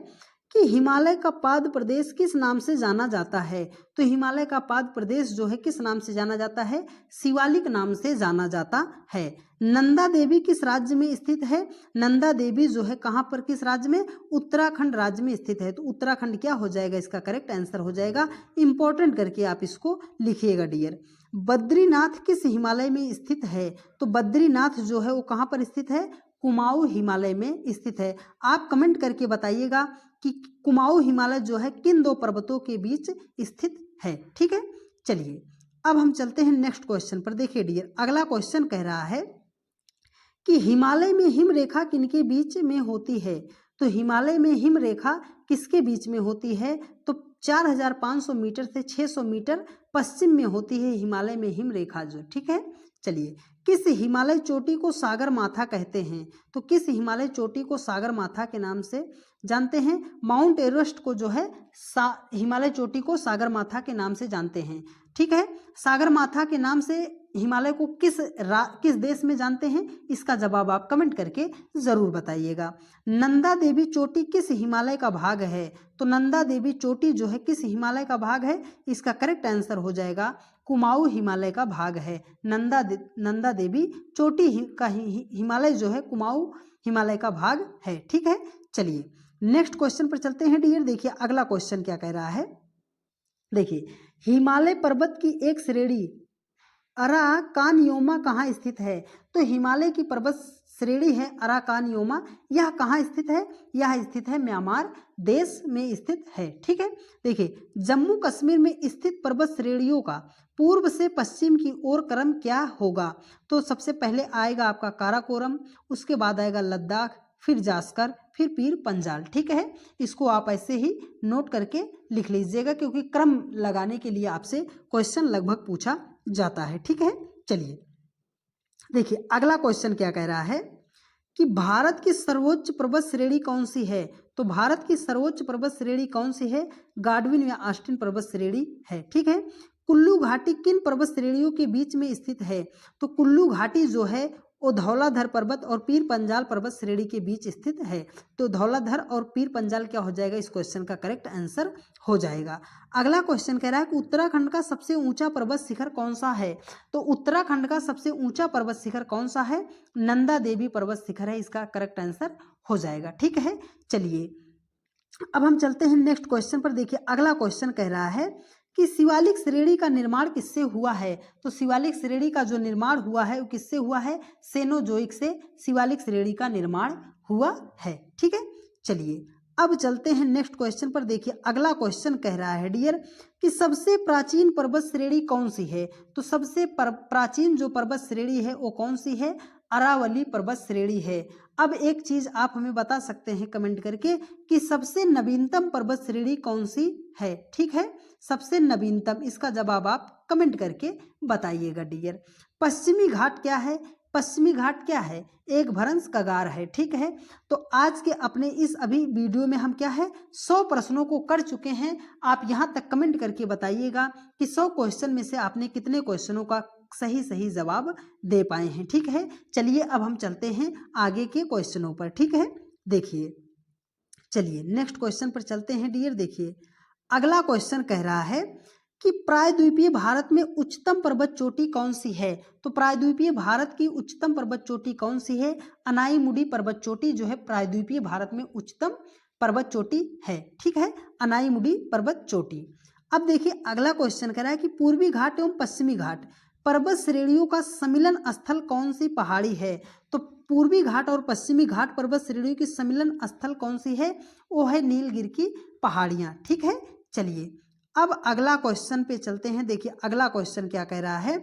कि हिमालय का पाद प्रदेश किस नाम से जाना जाता है, तो हिमालय का पाद प्रदेश जो है किस नाम से जाना जाता है, शिवालिक नाम से जाना जाता है। नंदा देवी किस राज्य में स्थित है, नंदा देवी जो है कहाँ पर, किस राज्य में, उत्तराखंड राज्य में स्थित है। तो उत्तराखंड क्या हो जाएगा, इसका करेक्ट आंसर हो जाएगा। इंपॉर्टेंट करके आप इसको लिखिएगा डियर। बद्रीनाथ किस हिमालय में स्थित है, तो बद्रीनाथ जो है वो कहाँ पर स्थित है, कुमाऊं हिमालय में स्थित है। आप कमेंट करके बताइएगा कि कुमाऊं हिमालय जो है किन दो पर्वतों के बीच स्थित है, ठीक है। चलिए अब हम चलते हैं नेक्स्ट क्वेश्चन पर। देखिए डियर अगला क्वेश्चन कह रहा है कि हिमालय में हिम रेखा किनके बीच में होती है, तो हिमालय में हिम रेखा किसके बीच में होती है, तो 4500 मीटर से 600 मीटर पश्चिम में होती है हिमालय में हिम रेखा जो, ठीक है। चलिए किस हिमालय चोटी को सागर माथा कहते हैं, तो किस हिमालय चोटी को सागर माथा के नाम से जानते हैं, माउंट एवरेस्ट को जो है हिमालय चोटी को सागर माथा के नाम से जानते हैं, ठीक है। सागर माथा के नाम से हिमालय को किस देश में जानते हैं, इसका जवाब आप कमेंट करके जरूर बताइएगा। नंदा देवी चोटी किस हिमालय का भाग है, तो नंदा देवी चोटी जो है किस हिमालय का भाग है, इसका करेक्ट आंसर हो जाएगा कुमाऊं हिमालय का भाग है। नंदा देवी चोटी का हिमालय जो है कुमाऊं हिमालय का भाग है, ठीक है। चलिए नेक्स्ट क्वेश्चन पर चलते हैं डियर। देखिए अगला क्वेश्चन क्या कह रहा है। देखिए हिमालय पर्वत की एक श्रेणी अराकानयोमा कहाँ स्थित है, तो हिमालय की पर्वत श्रेणी है अराकानयोमा, यह कहाँ स्थित है, यह स्थित है म्यांमार देश में स्थित है, ठीक है। देखिए जम्मू कश्मीर में स्थित पर्वत श्रेणियों का पूर्व से पश्चिम की ओर क्रम क्या होगा, तो सबसे पहले आएगा आपका काराकोरम, उसके बाद आएगा लद्दाख, फिर जास्कर, फिर पीर पंजाल, ठीक है। इसको आप ऐसे ही नोट करके लिख लीजिएगा क्योंकि क्रम लगाने के लिए आपसे क्वेश्चन लगभग पूछा जाता है, ठीक है। चलिए देखिए अगला क्वेश्चन क्या कह रहा है कि भारत की सर्वोच्च पर्वत श्रेणी कौन सी है, तो भारत की सर्वोच्च पर्वत श्रेणी कौन सी है, गाडविन या ऑस्टिन पर्वत श्रेणी है, ठीक है। कुल्लू घाटी किन पर्वत श्रेणियों के बीच में स्थित है, तो कुल्लू घाटी जो है वो धौलाधर पर्वत और पीर पंजाल पर्वत श्रेणी के बीच स्थित है। तो धौलाधर और पीर पंजाल क्या हो जाएगा, इस क्वेश्चन का करेक्ट आंसर हो जाएगा। अगला क्वेश्चन कह रहा है कि उत्तराखंड का सबसे ऊंचा पर्वत शिखर कौन सा है, तो उत्तराखंड का सबसे ऊंचा पर्वत शिखर कौन सा है, नंदा देवी पर्वत शिखर है, इसका करेक्ट आंसर हो जाएगा, ठीक है। चलिए अब हम चलते हैं नेक्स्ट क्वेश्चन पर। देखिए अगला क्वेश्चन कह रहा है कि शिवालिक श्रेणी का निर्माण किससे हुआ है, तो शिवालिक श्रेणी का जो निर्माण हुआ है वो किससे हुआ है, सेनोजोइक से शिवालिक श्रेणी का निर्माण हुआ है, ठीक है। चलिए अब चलते हैं नेक्स्ट क्वेश्चन पर। देखिए अगला क्वेश्चन कह रहा है डियर कि सबसे प्राचीन पर्वत श्रेणी कौन सी है, तो सबसे प्राचीन जो पर्वत श्रेणी है वो कौन सी है, अरावली पर्वत श्रेणी है। अब एक चीज आप हमें बता सकते हैं कमेंट करके कि सबसे नवीनतम पर्वत श्रेणी कौन सी है, ठीक है। सबसे नवीनतम, इसका जवाब आप कमेंट करके बताइएगा डियर। पश्चिमी घाट क्या है, पश्चिमी घाट क्या है, एक भ्रंश कगार है, ठीक है। तो आज के अपने इस अभी वीडियो में हम क्या है 100 प्रश्नों को कर चुके हैं। आप यहाँ तक कमेंट करके बताइएगा कि 100 क्वेश्चन में से आपने कितने क्वेश्चनों का सही जवाब दे पाए हैं, ठीक है। चलिए अब हम चलते हैं आगे के क्वेश्चनों पर, ठीक है। देखिए चलिए नेक्स्ट क्वेश्चन पर चलते हैं डियर। देखिए अगला क्वेश्चन कह रहा है कि प्रायद्वीपीय भारत में उच्चतम पर्वत चोटी कौन सी है, तो प्रायद्वीपीय भारत की उच्चतम पर्वत चोटी कौन सी है, अनाईमुडी पर्वत चोटी जो है प्रायद्वीपीय भारत में उच्चतम पर्वत चोटी है, ठीक है, अनाईमुडी पर्वत चोटी। अब देखिए अगला क्वेश्चन कह रहा है कि पूर्वी घाट एवं पश्चिमी घाट पर्वत श्रेणियों का सम्मिलन स्थल कौन सी पहाड़ी है, तो पूर्वी घाट और पश्चिमी घाट पर्वत श्रेणियों की सम्मिलन स्थल कौन सी है, वो है नीलगिरी की पहाड़ियां, ठीक है। चलिए अब अगला क्वेश्चन पे चलते हैं। देखिए अगला क्वेश्चन क्या कह रहा है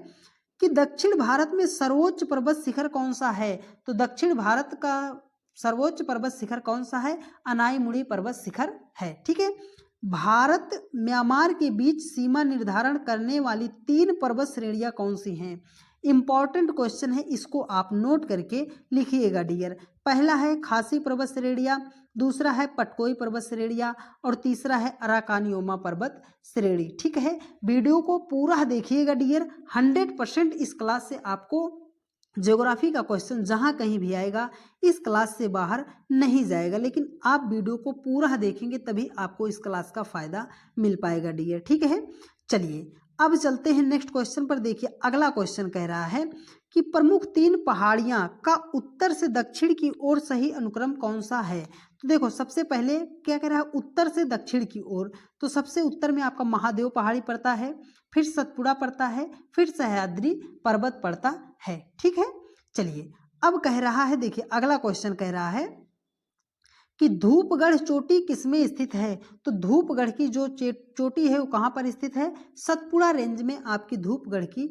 कि दक्षिण भारत में सर्वोच्च पर्वत शिखर कौन सा है, तो दक्षिण भारत का सर्वोच्च पर्वत शिखर कौन सा है? अनाईमुड़ी पर्वत शिखर है। ठीक है। भारत म्यांमार के बीच सीमा निर्धारण करने वाली 3 पर्वत श्रेणियां कौन सी हैं? इंपॉर्टेंट क्वेश्चन है, इसको आप नोट करके लिखिएगा डियर। पहला है खासी पर्वत श्रेणियां, दूसरा है पटकोई पर्वत श्रेणियां और तीसरा है अराकानियोमा पर्वत श्रेणी। ठीक है, वीडियो को पूरा देखिएगा डियर। 100% इस क्लास से आपको ज्योग्राफी का क्वेश्चन जहां कहीं भी आएगा इस क्लास से बाहर नहीं जाएगा, लेकिन आप वीडियो को पूरा देखेंगे तभी आपको इस क्लास का फायदा मिल पाएगा डियर। ठीक है, चलिए अब चलते हैं नेक्स्ट क्वेश्चन पर। देखिए अगला क्वेश्चन कह रहा है कि प्रमुख 3 पहाड़ियां का उत्तर से दक्षिण की ओर सही अनुक्रम कौन सा है? तो देखो सबसे पहले क्या कह रहा है, उत्तर से दक्षिण की ओर, तो सबसे उत्तर में आपका महादेव पहाड़ी पड़ता है, फिर सतपुड़ा पड़ता है, फिर सह्याद्री पर्वत पड़ता है। ठीक है, चलिए अब कह रहा है, देखिए अगला क्वेश्चन कह रहा है कि धूपगढ़ चोटी किसमें स्थित है? तो धूपगढ़ की जो चोटी है वो कहाँ पर स्थित है? सतपुड़ा रेंज में आपकी धूपगढ़ की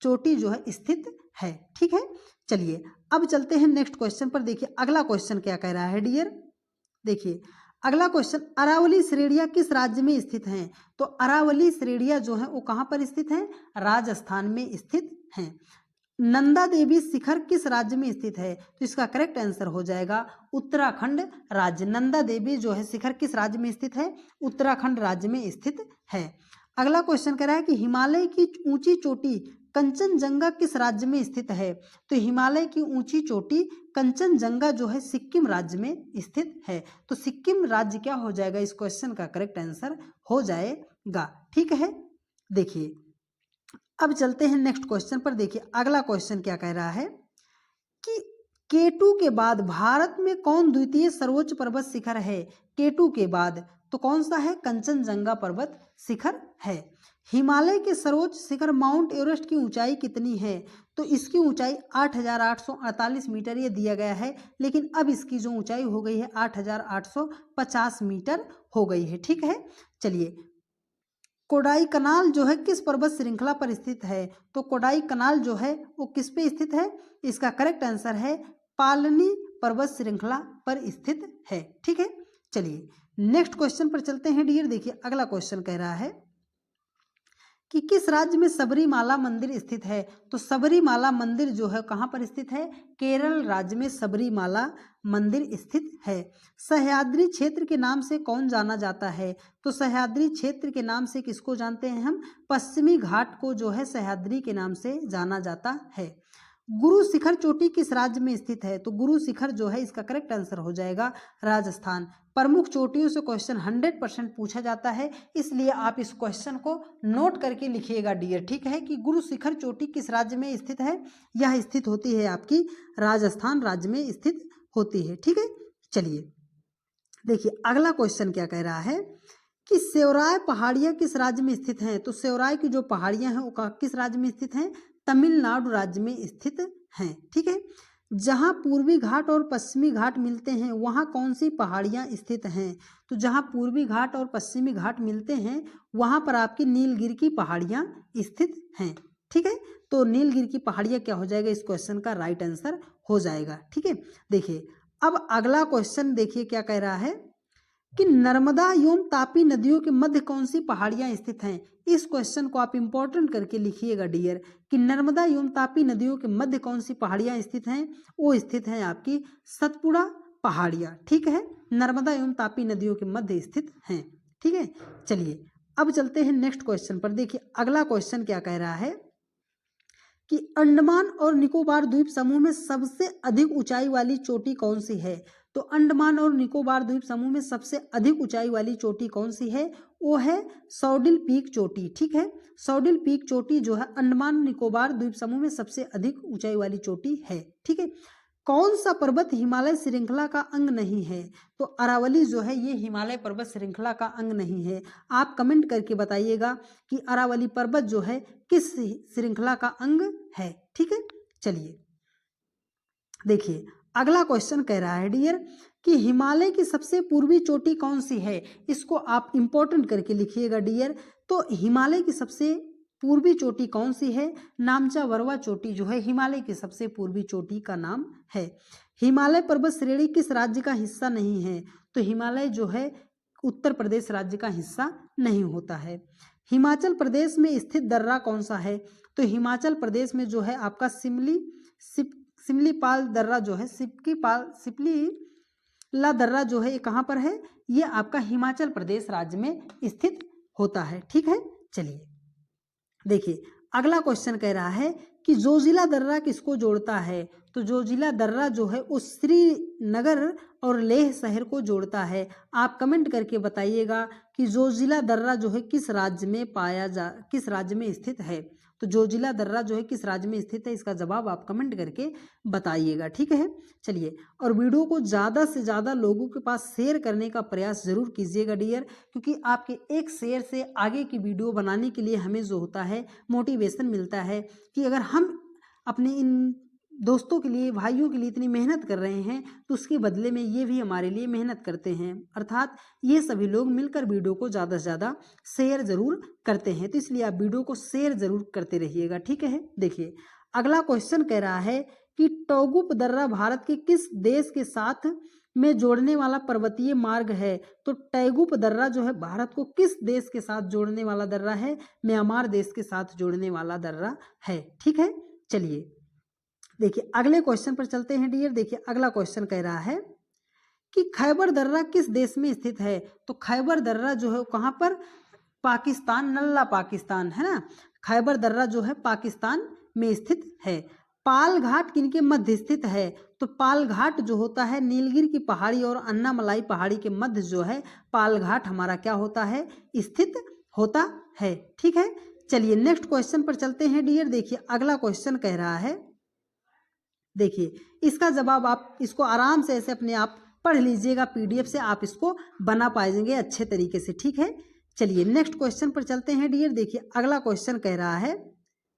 चोटी जो है स्थित है। ठीक है, चलिए अब चलते हैं नेक्स्ट क्वेश्चन पर। देखिए अगला क्वेश्चन क्या कह रहा है डियर। देखिए अगला क्वेश्चन, अरावली श्रेणियां किस राज्य में स्थित हैं? तो अरावली श्रेणियां जो है वो कहाँ पर स्थित हैं? राजस्थान में स्थित हैं। नंदा देवी शिखर किस राज्य में स्थित है? तो इसका करेक्ट आंसर हो जाएगा उत्तराखंड राज्य। नंदा देवी जो है शिखर किस राज्य में स्थित है? उत्तराखंड राज्य में स्थित है। अगला क्वेश्चन कह रहा है कि हिमालय की ऊंची चोटी कंचनजंगा किस राज्य में स्थित है? तो हिमालय की ऊंची चोटी कंचनजंगा जो है सिक्किम राज्य में स्थित है। तो सिक्किम राज्य क्या हो जाएगा? इस क्वेश्चन का करेक्ट आंसर हो जाएगा। ठीक है, देखिए अब चलते हैं नेक्स्ट क्वेश्चन पर। देखिए अगला क्वेश्चन क्या कह रहा है कि केटू के बाद भारत में कौन द्वितीय सर्वोच्च पर्वत शिखर है? केटू के बाद तो कौन सा है? कंचनजंगा पर्वत शिखर है। हिमालय के सर्वोच्च शिखर माउंट एवरेस्ट की ऊंचाई कितनी है? तो इसकी ऊंचाई 8,848 मीटर ये दिया गया है, लेकिन अब इसकी जो ऊंचाई हो गई है 8,850 मीटर हो गई है। ठीक है, चलिए कोडाई कनाल जो है किस पर्वत श्रृंखला पर स्थित है? तो कोडाई कनाल जो है वो किस पे स्थित है? इसका करेक्ट आंसर है पालनी पर्वत श्रृंखला पर स्थित है। ठीक है, चलिए नेक्स्ट क्वेश्चन पर चलते हैं डियर। देखिए अगला क्वेश्चन कह रहा है कि किस राज्य में सबरीमाला मंदिर स्थित है? तो सबरीमाला मंदिर जो है कहाँ पर स्थित है? केरल राज्य में सबरीमाला मंदिर स्थित है। सह्याद्री क्षेत्र के नाम से कौन जाना जाता है? तो सह्याद्री क्षेत्र के नाम से किसको जानते हैं हम? पश्चिमी घाट को जो है सह्याद्री के नाम से जाना जाता है। गुरु शिखर चोटी किस राज्य में स्थित है? तो गुरु शिखर जो है इसका करेक्ट आंसर हो जाएगा राजस्थान। प्रमुख चोटियों से क्वेश्चन 100% पूछा जाता है, इसलिए आप इस क्वेश्चन को नोट करके लिखिएगा डियर। ठीक है, कि गुरु शिखर चोटी किस राज्य में स्थित है? यह स्थित होती है आपकी राजस्थान राज्य में स्थित होती है। ठीक है, चलिए देखिए अगला क्वेश्चन क्या कह रहा है कि सेवराय पहाड़ियां किस राज्य में स्थित हैं? तो सेवराय की जो पहाड़ियां हैं वो किस राज्य में स्थित हैं? तमिलनाडु राज्य में स्थित हैं। ठीक है, जहां पूर्वी घाट और पश्चिमी घाट मिलते हैं वहां कौन सी पहाड़ियां स्थित हैं? तो जहां पूर्वी घाट और पश्चिमी घाट मिलते हैं वहां पर आपकी नीलगिरी की पहाड़ियां स्थित हैं। ठीक है, तो नीलगिरी की पहाड़ियां क्या हो जाएगा? इस क्वेश्चन का राइट आंसर हो जाएगा। ठीक है, देखिए अब अगला क्वेश्चन देखिए क्या कह रहा है कि नर्मदा एवं तापी नदियों के मध्य कौन सी पहाड़ियां स्थित हैं? इस क्वेश्चन को आप इंपॉर्टेंट करके लिखिएगा डियर कि नर्मदा एवं तापी नदियों के मध्य कौन सी पहाड़ियां स्थित हैं? वो स्थित हैं आपकी सतपुड़ा पहाड़ियां। ठीक है, नर्मदा एवं तापी नदियों के मध्य स्थित हैं। ठीक है, चलिए अब चलते हैं नेक्स्ट क्वेश्चन पर। देखिए अगला क्वेश्चन क्या कह रहा है कि अंडमान और निकोबार द्वीप समूह में सबसे अधिक ऊंचाई वाली चोटी कौन सी है? तो अंडमान और निकोबार द्वीप समूह में सबसे अधिक ऊंचाई वाली चोटी कौन सी है? वो है सौडिल पीक चोटी। ठीक है, सौडिल पीक चोटी जो है अंडमान निकोबार द्वीप समूह में सबसे अधिक ऊंचाई वाली चोटी है। ठीक है, कौन सा पर्वत हिमालय श्रृंखला का अंग नहीं है? तो अरावली जो है ये हिमालय पर्वत श्रृंखला का अंग नहीं है। आप कमेंट करके बताइएगा कि अरावली पर्वत जो है किस श्रृंखला का अंग है। ठीक है, चलिए देखिए अगला क्वेश्चन कह रहा है डियर कि हिमालय की सबसे पूर्वी चोटी कौन सी है? इसको आप इंपॉर्टेंट करके लिखिएगा डियर। तो हिमालय की सबसे पूर्वी चोटी कौन सी है? नामचा वरवा चोटी जो है हिमालय की सबसे पूर्वी चोटी का नाम है। हिमालय पर्वत श्रेणी किस राज्य का हिस्सा नहीं है? तो हिमालय जो है उत्तर प्रदेश राज्य का हिस्सा नहीं होता है। हिमाचल प्रदेश में स्थित दर्रा कौन सा है? तो हिमाचल प्रदेश में जो है आपका सिमलीपाल दर्रा जो है सिपलीला दर्रा जो है ये कहाँ पर है? ये आपका हिमाचल प्रदेश राज्य में स्थित होता है। ठीक है, चलिए देखिए अगला क्वेश्चन कह रहा है कि जोजिला दर्रा किसको जोड़ता है? तो जोजिला दर्रा जो है उस श्रीनगर और लेह शहर को जोड़ता है। आप कमेंट करके बताइएगा कि जोजिला दर्रा जो है किस राज्य में स्थित है। तो जोजिला दर्रा जो है किस राज्य में स्थित है, इसका जवाब आप कमेंट करके बताइएगा। ठीक है, चलिए और वीडियो को ज़्यादा से ज़्यादा लोगों के पास शेयर करने का प्रयास ज़रूर कीजिएगा डियर, क्योंकि आपके एक शेयर से आगे की वीडियो बनाने के लिए हमें जो होता है मोटिवेशन मिलता है कि अगर हम अपने इन दोस्तों के लिए, भाइयों के लिए इतनी मेहनत कर रहे हैं तो उसके बदले में ये भी हमारे लिए मेहनत करते हैं, अर्थात ये सभी लोग मिलकर वीडियो को ज़्यादा से ज़्यादा शेयर ज़रूर करते हैं। तो इसलिए आप वीडियो को शेयर ज़रूर करते रहिएगा। ठीक है, देखिए अगला क्वेश्चन कह रहा है कि टोगुप दर्रा भारत के किस देश के साथ में जोड़ने वाला पर्वतीय मार्ग है? तो टैगुप दर्रा जो है भारत को किस देश के साथ जोड़ने वाला दर्रा है? म्यांमार देश के साथ जोड़ने वाला दर्रा है। ठीक है, चलिए देखिए अगले क्वेश्चन पर चलते हैं डियर। देखिए अगला क्वेश्चन कह रहा है कि खैबर दर्रा किस देश में स्थित है? तो खैबर दर्रा जो है कहाँ पर? पाकिस्तान, नल्ला पाकिस्तान है ना। खैबर दर्रा जो है पाकिस्तान में स्थित है। पाल घाट किनके मध्य स्थित है? तो पाल घाट जो होता है नीलगिरी की पहाड़ी और अन्नामलाई पहाड़ी के मध्य जो है पाल घाट हमारा क्या होता है? स्थित होता है। ठीक है, चलिए नेक्स्ट क्वेश्चन पर चलते हैं डियर। देखिए अगला क्वेश्चन कह रहा है, देखिए इसका जवाब आप इसको आराम से ऐसे अपने आप पढ़ लीजिएगा, पीडीएफ से आप इसको बना पाएंगे अच्छे तरीके से। ठीक है, चलिए नेक्स्ट क्वेश्चन पर चलते हैं डियर। देखिए अगला क्वेश्चन कह रहा है,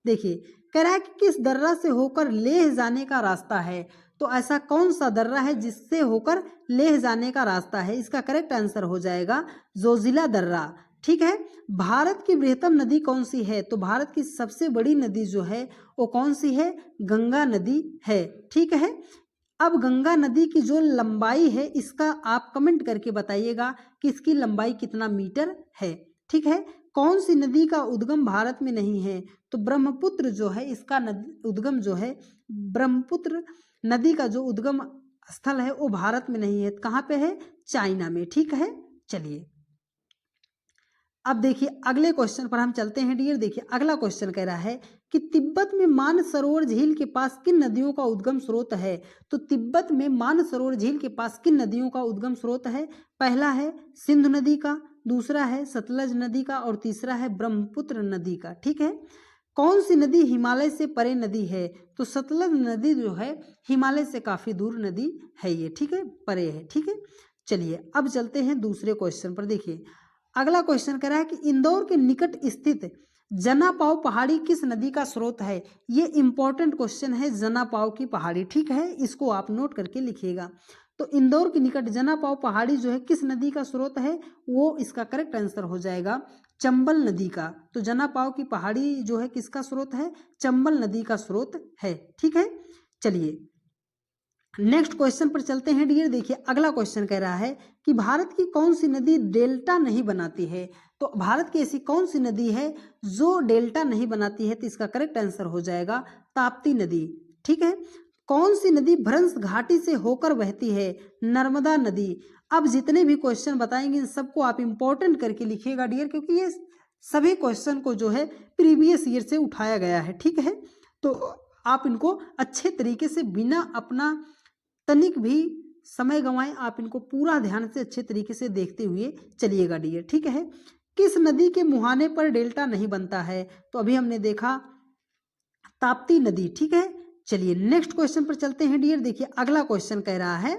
देखिए कह रहा है कि किस दर्रा से होकर लेह जाने का रास्ता है? तो ऐसा कौन सा दर्रा है जिससे होकर लेह जाने का रास्ता है? इसका करेक्ट आंसर हो जाएगा जोजिला दर्रा। ठीक है, भारत की बृहत्तम नदी कौन सी है? तो भारत की सबसे बड़ी नदी जो है वो कौन सी है? गंगा नदी है। ठीक है, अब गंगा नदी की जो लंबाई है इसका आप कमेंट करके बताइएगा कि इसकी लंबाई कितना मीटर है। ठीक है, कौन सी नदी का उद्गम भारत में नहीं है? तो ब्रह्मपुत्र जो है इसका उद्गम जो है, ब्रह्मपुत्र नदी का जो उद्गम स्थल है वो भारत में नहीं है। कहाँ पे है? चाइना में। ठीक है, चलिए अब देखिए अगले क्वेश्चन पर हम चलते हैं डियर। देखिए अगला क्वेश्चन कह रहा है कि तिब्बत में मानसरोवर झील के पास किन नदियों का उद्गम स्रोत है? तो तिब्बत में मानसरोवर झील के पास किन नदियों का उद्गम स्रोत है? पहला है सिंधु नदी का, दूसरा है सतलज नदी का और तीसरा है ब्रह्मपुत्र नदी का। ठीक है, कौन सी नदी हिमालय से परे नदी है? तो सतलज नदी जो है हिमालय से काफी दूर नदी है ये। ठीक है, परे है। ठीक है, चलिए अब चलते हैं दूसरे क्वेश्चन पर। देखिए अगला क्वेश्चन कह रहा है कि इंदौर के निकट स्थित जनापाव पहाड़ी किस नदी का स्रोत है? ये इंपॉर्टेंट क्वेश्चन है, जनापाव की पहाड़ी। ठीक है, इसको आप नोट करके लिखिएगा। तो इंदौर के निकट जनापाव पहाड़ी जो है किस नदी का स्रोत है? वो इसका करेक्ट आंसर हो जाएगा चंबल नदी का। तो जनापाव की पहाड़ी जो है किसका स्रोत है? चंबल नदी का स्रोत है। ठीक है, चलिए नेक्स्ट क्वेश्चन पर चलते हैं डियर। देखिए अगला क्वेश्चन कह रहा है कि भारत की कौन सी नदी डेल्टा नहीं बनाती है? तो भारत की ऐसी कौन सी नदी है जो डेल्टा नहीं बनाती है? तो इसका करेक्ट आंसर हो जाएगा ताप्ती नदी। ठीक है, कौन सी नदी भ्रंश घाटी से होकर बहती है? नर्मदा नदी। अब जितने भी क्वेश्चन बताएंगे इन सबको आप इंपॉर्टेंट करके लिखिएगा डियर, क्योंकि ये सभी क्वेश्चन को जो है प्रीवियस ईयर से उठाया गया है। ठीक है, तो आप इनको अच्छे तरीके से बिना अपना तनिक भी समय गंवाएं आप इनको पूरा ध्यान से अच्छे तरीके से देखते हुए चलिएगा डियर। ठीक है, किस नदी के मुहाने पर डेल्टा नहीं बनता है? तो अभी हमने देखा ताप्ती नदी। ठीक है, चलिए नेक्स्ट क्वेश्चन पर चलते हैं डियर। देखिए अगला क्वेश्चन कह रहा है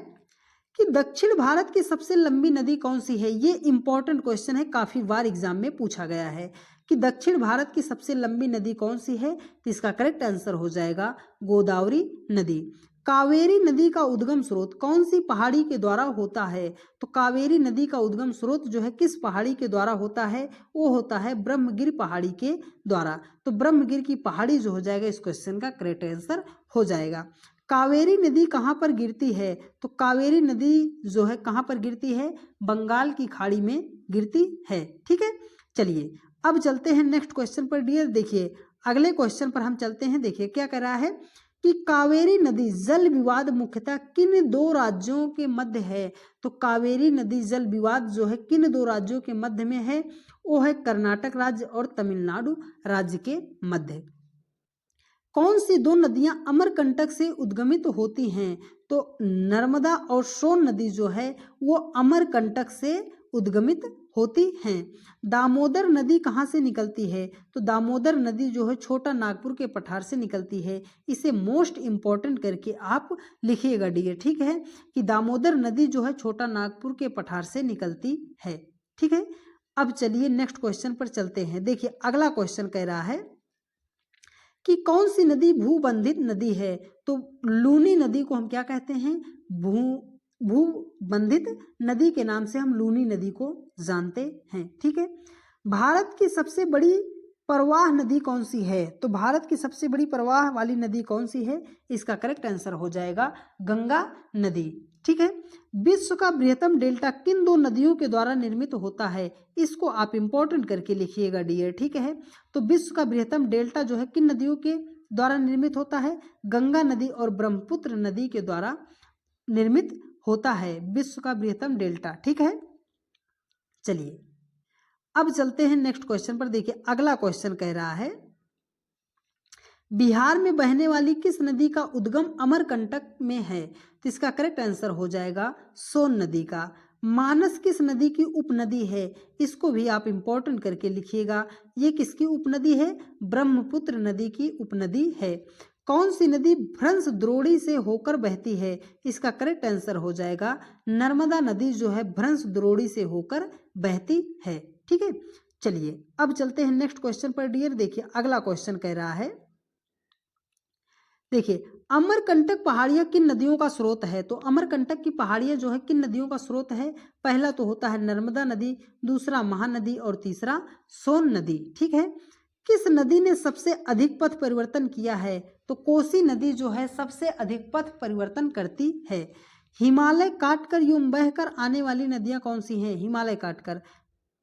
कि दक्षिण भारत की सबसे लंबी नदी कौन सी है? ये इंपॉर्टेंट क्वेश्चन है, काफी बार एग्जाम में पूछा गया है कि दक्षिण भारत की सबसे लंबी नदी कौन सी है? तो इसका करेक्ट आंसर हो जाएगा गोदावरी नदी। कावेरी नदी का उद्गम स्रोत कौन सी पहाड़ी के द्वारा होता है? तो कावेरी नदी का उद्गम स्रोत जो है किस पहाड़ी के द्वारा होता है? वो होता है ब्रह्मगिर पहाड़ी के द्वारा। तो ब्रह्मगिर की पहाड़ी जो हो जाएगा इस क्वेश्चन का करेक्ट आंसर हो जाएगा। कावेरी नदी कहाँ पर गिरती है? तो कावेरी नदी जो है कहाँ पर गिरती है? बंगाल की खाड़ी में गिरती है। ठीक है, चलिए अब चलते हैं नेक्स्ट क्वेश्चन पर डियर। देखिए अगले क्वेश्चन पर हम चलते हैं। देखिए क्या कह रहा है कि कावेरी नदी जल विवाद मुख्यतः किन दो राज्यों के मध्य है? तो कावेरी नदी जल विवाद जो है किन दो राज्यों के मध्य में है? वो है कर्नाटक राज्य और तमिलनाडु राज्य के मध्य। कौन सी दो नदियां अमरकंटक से उद्गमित होती हैं? तो नर्मदा और सोन नदी जो है वो अमरकंटक से उद्गमित होती हैं। दामोदर नदी कहाँ से निकलती है? तो दामोदर नदी जो है छोटा नागपुर के पठार से निकलती है। इसे मोस्ट इम्पॉर्टेंट करके आप लिखिएगा डियर। ठीक है, कि दामोदर नदी जो है छोटा नागपुर के पठार से निकलती है। ठीक है, अब चलिए नेक्स्ट क्वेश्चन पर चलते हैं। देखिए अगला क्वेश्चन कह रहा है कि कौन सी नदी भूबंधित नदी है? तो लूनी नदी को हम क्या कहते हैं? भूबंधित नदी के नाम से हम लूनी नदी को जानते हैं। ठीक है, भारत की सबसे बड़ी प्रवाह नदी कौन सी है? तो भारत की सबसे बड़ी प्रवाह वाली नदी कौन सी है? इसका करेक्ट आंसर हो जाएगा गंगा नदी। ठीक है, विश्व का बृहत्तम डेल्टा किन दो नदियों के द्वारा निर्मित होता है? इसको आप इंपॉर्टेंट करके लिखिएगा डियर। ठीक है, तो विश्व का बृहत्तम डेल्टा जो है किन नदियों के द्वारा निर्मित होता है? गंगा नदी और ब्रह्मपुत्र नदी के द्वारा निर्मित होता है विश्व का बृहत्तम डेल्टा। ठीक है, चलिए अब चलते हैं नेक्स्ट क्वेश्चन पर। देखिए अगला क्वेश्चन कह रहा है बिहार में बहने वाली किस नदी का उद्गम अमरकंटक में है? तो इसका करेक्ट आंसर हो जाएगा सोन नदी का। मानस किस नदी की उपनदी है? इसको भी आप इंपॉर्टेंट करके लिखिएगा। ये किसकी उपनदी है? ब्रह्मपुत्र नदी की उपनदी है। कौन सी नदी भ्रंश द्रोणी से होकर बहती है? इसका करेक्ट आंसर हो जाएगा नर्मदा नदी जो है भ्रंश द्रोणी से होकर बहती है। ठीक है, चलिए अब चलते हैं नेक्स्ट क्वेश्चन पर डियर। देखिए अगला क्वेश्चन कह रहा है, देखिए अमरकंटक पहाड़ियां किन नदियों का स्रोत है? तो अमरकंटक की पहाड़ियां जो है किन नदियों का स्रोत है? पहला तो होता है नर्मदा नदी, दूसरा महानदी और तीसरा सोन नदी। ठीक है, किस नदी ने सबसे अधिक पथ परिवर्तन किया है? तो कोसी नदी जो है सबसे अधिक पथ परिवर्तन करती है। हिमालय काटकर यूं बहकर आने वाली नदियां कौन सी हैं? हिमालय काटकर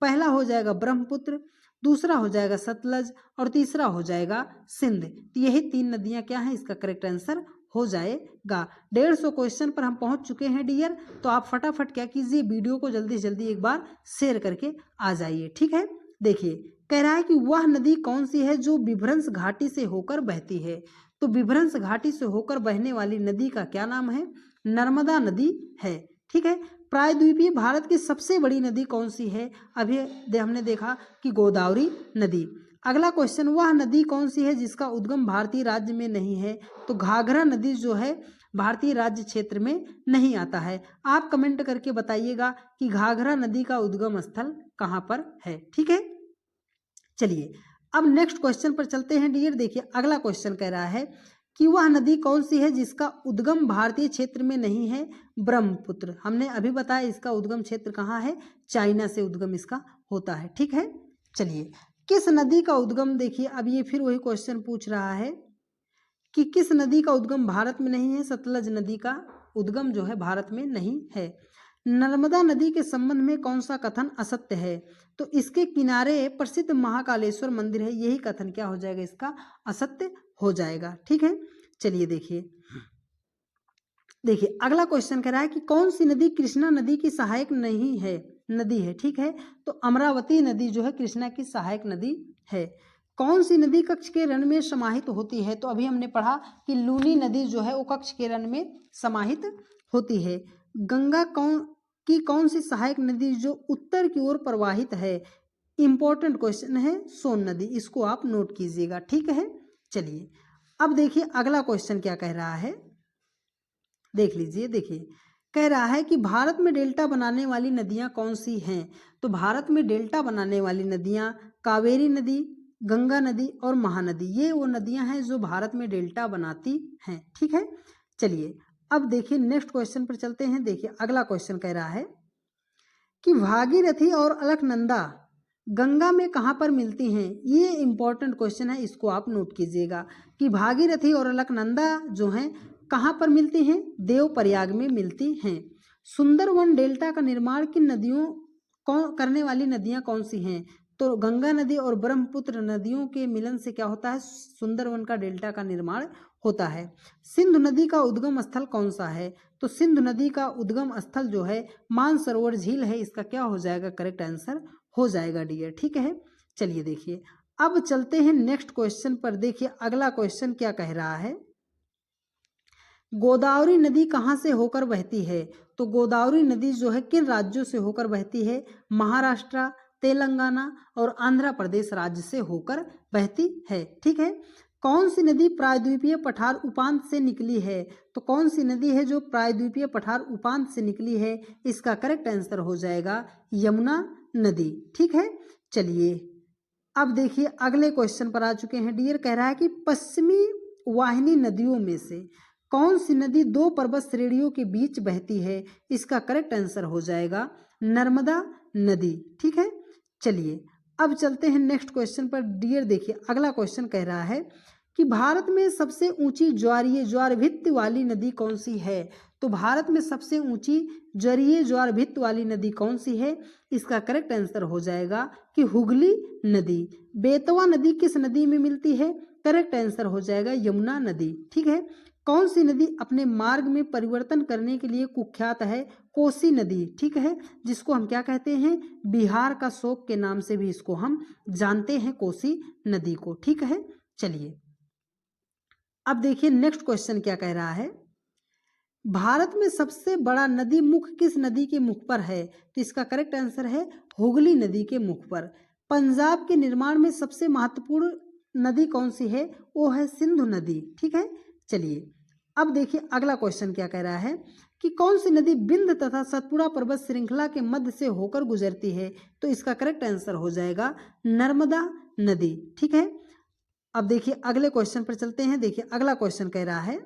पहला हो जाएगा ब्रह्मपुत्र, दूसरा हो जाएगा सतलज और तीसरा हो जाएगा सिंध। तो यही तीन नदियां क्या हैं? इसका करेक्ट आंसर हो जाएगा। 150 क्वेश्चन पर हम पहुंच चुके हैं डियर। तो आप फटाफट क्या कीजिए, वीडियो को जल्दी से जल्दी एक बार शेयर करके आ जाइए। ठीक है, देखिए कह रहा है कि वह नदी कौन सी है जो विभ्रंश घाटी से होकर बहती है? तो विभ्रंश घाटी से होकर बहने वाली नदी का क्या नाम है? नर्मदा नदी है। ठीक है, प्रायद्वीपीय भारत की सबसे बड़ी नदी कौन सी है? अभी हमने देखा कि गोदावरी नदी। अगला क्वेश्चन, वह नदी कौन सी है जिसका उद्गम भारतीय राज्य में नहीं है? तो घाघरा नदी जो है भारतीय राज्य क्षेत्र में नहीं आता है। आप कमेंट करके बताइएगा कि घाघरा नदी का उद्गम स्थल कहाँ पर है। ठीक है, चलिए अब नेक्स्ट क्वेश्चन पर चलते हैं डियर। देखिए अगला क्वेश्चन कह रहा है कि वह नदी कौन सी है जिसका उद्गम भारतीय क्षेत्र में नहीं है? ब्रह्मपुत्र। हमने अभी बताया इसका उद्गम क्षेत्र कहाँ है? चाइना से उद्गम इसका होता है। ठीक है, चलिए किस नदी का उद्गम, देखिए अब ये फिर वही क्वेश्चन पूछ रहा है कि किस नदी का उद्गम भारत में नहीं है? सतलज नदी का उद्गम जो है भारत में नहीं है। नर्मदा नदी के संबंध में कौन सा कथन असत्य है? तो इसके किनारे प्रसिद्ध महाकालेश्वर मंदिर है, यही कथन क्या हो जाएगा? इसका असत्य हो जाएगा। ठीक है, चलिए देखिए अगला क्वेश्चन कह रहा है कि कौन सी नदी कृष्णा नदी की सहायक नहीं है नदी है? ठीक है, तो अमरावती नदी जो है कृष्णा की सहायक नदी है। कौन सी नदी कच्छ के रण में समाहित होती है? तो अभी हमने पढ़ा कि लूनी नदी जो है वो कच्छ के रण में समाहित होती है। गंगा कौन सी सहायक नदी जो उत्तर की ओर प्रवाहित है? इंपॉर्टेंट क्वेश्चन है सोन नदी, इसको आप नोट कीजिएगा। ठीक है, चलिए अब देखिए अगला क्वेश्चन क्या कह रहा है, देख लीजिए। देखिए कह रहा है कि भारत में डेल्टा बनाने वाली नदियां कौन सी हैं? तो भारत में डेल्टा बनाने वाली नदियां कावेरी नदी, गंगा नदी और महानदी, ये वो नदियां हैं जो भारत में डेल्टा बनाती हैं। ठीक है, चलिए अब देखिए नेक्स्ट क्वेश्चन पर चलते हैं। देखिए अगला क्वेश्चन कह रहा है कि भागीरथी और अलकनंदा गंगा में कहाँ पर मिलती हैं। ये इंपॉर्टेंट क्वेश्चन है, इसको आप नोट कीजिएगा कि भागीरथी और अलकनंदा जो हैं कहाँ पर मिलती हैं, देवप्रयाग में मिलती हैं। सुंदरवन डेल्टा का निर्माण किन नदियों कौन करने वाली नदियाँ कौन सी हैं, तो गंगा नदी और ब्रह्मपुत्र नदियों के मिलन से क्या होता है, सुंदरवन का डेल्टा का निर्माण होता है। सिंधु नदी का उद्गम स्थल कौन सा है, तो सिंधु नदी का उद्गम स्थल जो है मानसरोवर झील है। इसका क्या हो जाएगा, करेक्ट आंसर हो जाएगा डियर। ठीक है, चलिए देखिए अब चलते हैं नेक्स्ट क्वेश्चन पर। देखिए अगला क्वेश्चन क्या कह रहा है, गोदावरी नदी कहाँ से होकर बहती है, तो गोदावरी नदी जो है किन राज्यों से होकर बहती है, महाराष्ट्र, तेलंगाना और आंध्र प्रदेश राज्य से होकर बहती है। ठीक है, कौन सी नदी प्रायद्वीपीय पठार उपांत से निकली है, तो कौन सी नदी है जो प्रायद्वीपीय पठार उपांत से निकली है, इसका करेक्ट आंसर हो जाएगा यमुना नदी। ठीक है, चलिए अब देखिए अगले क्वेश्चन पर आ चुके हैं डियर। कह रहा है कि पश्चिमी वाहिनी नदियों में से कौन सी नदी दो पर्वत श्रेणियों के बीच बहती है, इसका करेक्ट आंसर हो जाएगा नर्मदा नदी। ठीक है, चलिए अब चलते हैं नेक्स्ट क्वेश्चन पर डियर। देखिए अगला क्वेश्चन कह रहा है कि भारत में सबसे ऊंची ज्वार भित्ति वाली नदी कौन सी है, तो भारत में सबसे ऊंची ज्वार भित्ति वाली नदी कौन सी है, इसका करेक्ट आंसर हो जाएगा कि हुगली नदी। बेतवा नदी किस नदी में मिलती है, करेक्ट आंसर हो जाएगा यमुना नदी। ठीक है, कौन सी नदी अपने मार्ग में परिवर्तन करने के लिए कुख्यात है, कोसी नदी। ठीक है, जिसको हम क्या कहते हैं, बिहार का शोक के नाम से भी इसको हम जानते हैं, कोसी नदी को। ठीक है, चलिए अब देखिए नेक्स्ट क्वेश्चन क्या कह रहा है, भारत में सबसे बड़ा नदी मुख किस नदी के मुख पर है, तो इसका करेक्ट आंसर है हुगली नदी के मुख पर। पंजाब के निर्माण में सबसे महत्वपूर्ण नदी कौन सी है, वो है सिंधु नदी। ठीक है, चलिए अब देखिए अगला क्वेश्चन क्या कह रहा है कि कौन सी नदी बिंद तथा सतपुड़ा पर्वत श्रृंखला के मध्य से होकर गुजरती है, तो इसका करेक्ट आंसर हो जाएगा नर्मदा नदी। ठीक है, अब देखिए अगले क्वेश्चन पर चलते हैं। देखिए अगला क्वेश्चन कह रहा है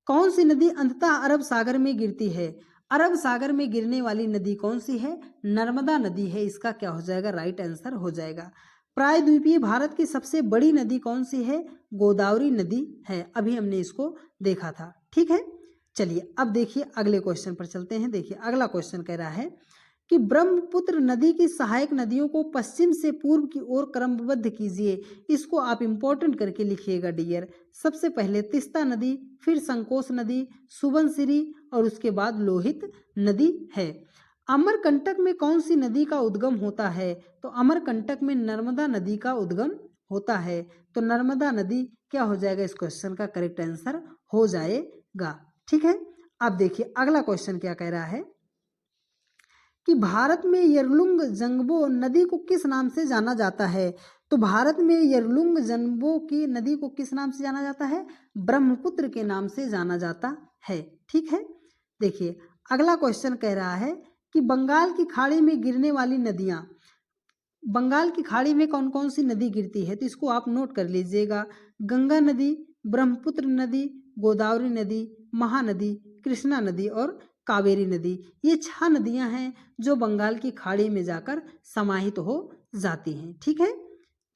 कौन सी नदी अंततः अरब सागर में गिरती है, अरब सागर में गिरने वाली नदी कौन सी है, नर्मदा नदी है। इसका क्या हो जाएगा, राइट आंसर हो जाएगा। प्रायद्वीपीय भारत की सबसे बड़ी नदी कौन सी है, गोदावरी नदी है, अभी हमने इसको देखा था। ठीक है, चलिए अब देखिए अगले क्वेश्चन पर चलते हैं। देखिए अगला क्वेश्चन कह रहा है कि ब्रह्मपुत्र नदी की सहायक नदियों को पश्चिम से पूर्व की ओर क्रमबद्ध कीजिए। इसको आप इंपॉर्टेंट करके लिखिएगा डियर। सबसे पहले तिस्ता नदी, फिर संकोच नदी, सुबनसिरी और उसके बाद लोहित नदी है। अमरकंटक में कौन सी नदी का उद्गम होता है, तो अमरकंटक में नर्मदा नदी का उद्गम होता है। तो नर्मदा नदी क्या हो जाएगा, इस क्वेश्चन का करेक्ट आंसर हो जाएगा। ठीक है, अब देखिए अगला क्वेश्चन क्या कह रहा है कि भारत में यरलुंग जंगबो नदी को किस नाम से जाना जाता है, तो भारत में यरलुंग जंगबो की नदी को किस नाम से जाना जाता है, ब्रह्मपुत्र के नाम से जाना जाता है। ठीक है, देखिए अगला क्वेश्चन कह रहा है कि बंगाल की खाड़ी में गिरने वाली नदियां, बंगाल की खाड़ी में कौन कौन सी नदी गिरती है, तो इसको आप नोट कर लीजिएगा। गंगा नदी, ब्रह्मपुत्र नदी, गोदावरी नदी, महानदी, कृष्णा नदी और कावेरी नदी। ये 6 नदियां हैं जो बंगाल की खाड़ी में जाकर समाहित हो जाती हैं। ठीक है,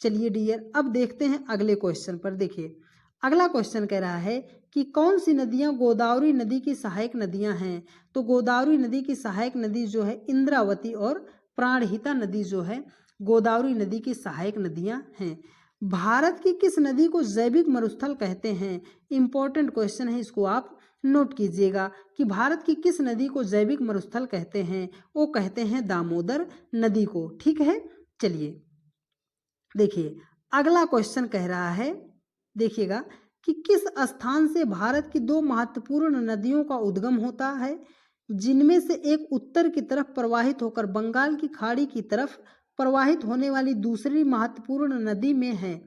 चलिए डियर अब देखते हैं अगले क्वेश्चन पर। देखिए अगला क्वेश्चन कह रहा है कि कौन सी नदियां गोदावरी नदी की सहायक नदियां हैं, तो गोदावरी नदी की सहायक नदी जो है इंद्रावती और प्राणहिता नदी जो है गोदावरी नदी की सहायक नदियां हैं। भारत की किस नदी को जैविक मरुस्थल कहते हैं, इंपॉर्टेंट क्वेश्चन है, इसको आप नोट कीजिएगा कि भारत की किस नदी को जैविक मरुस्थल कहते हैं, वो कहते हैं दामोदर नदी को। ठीक है, चलिए देखिए अगला क्वेश्चन कह रहा है, देखिएगा कि किस स्थान से भारत की 2 महत्वपूर्ण नदियों का उद्गम होता है, जिनमें से एक उत्तर की तरफ प्रवाहित होकर बंगाल की खाड़ी की तरफ प्रवाहित होने वाली दूसरी महत्वपूर्ण नदी में है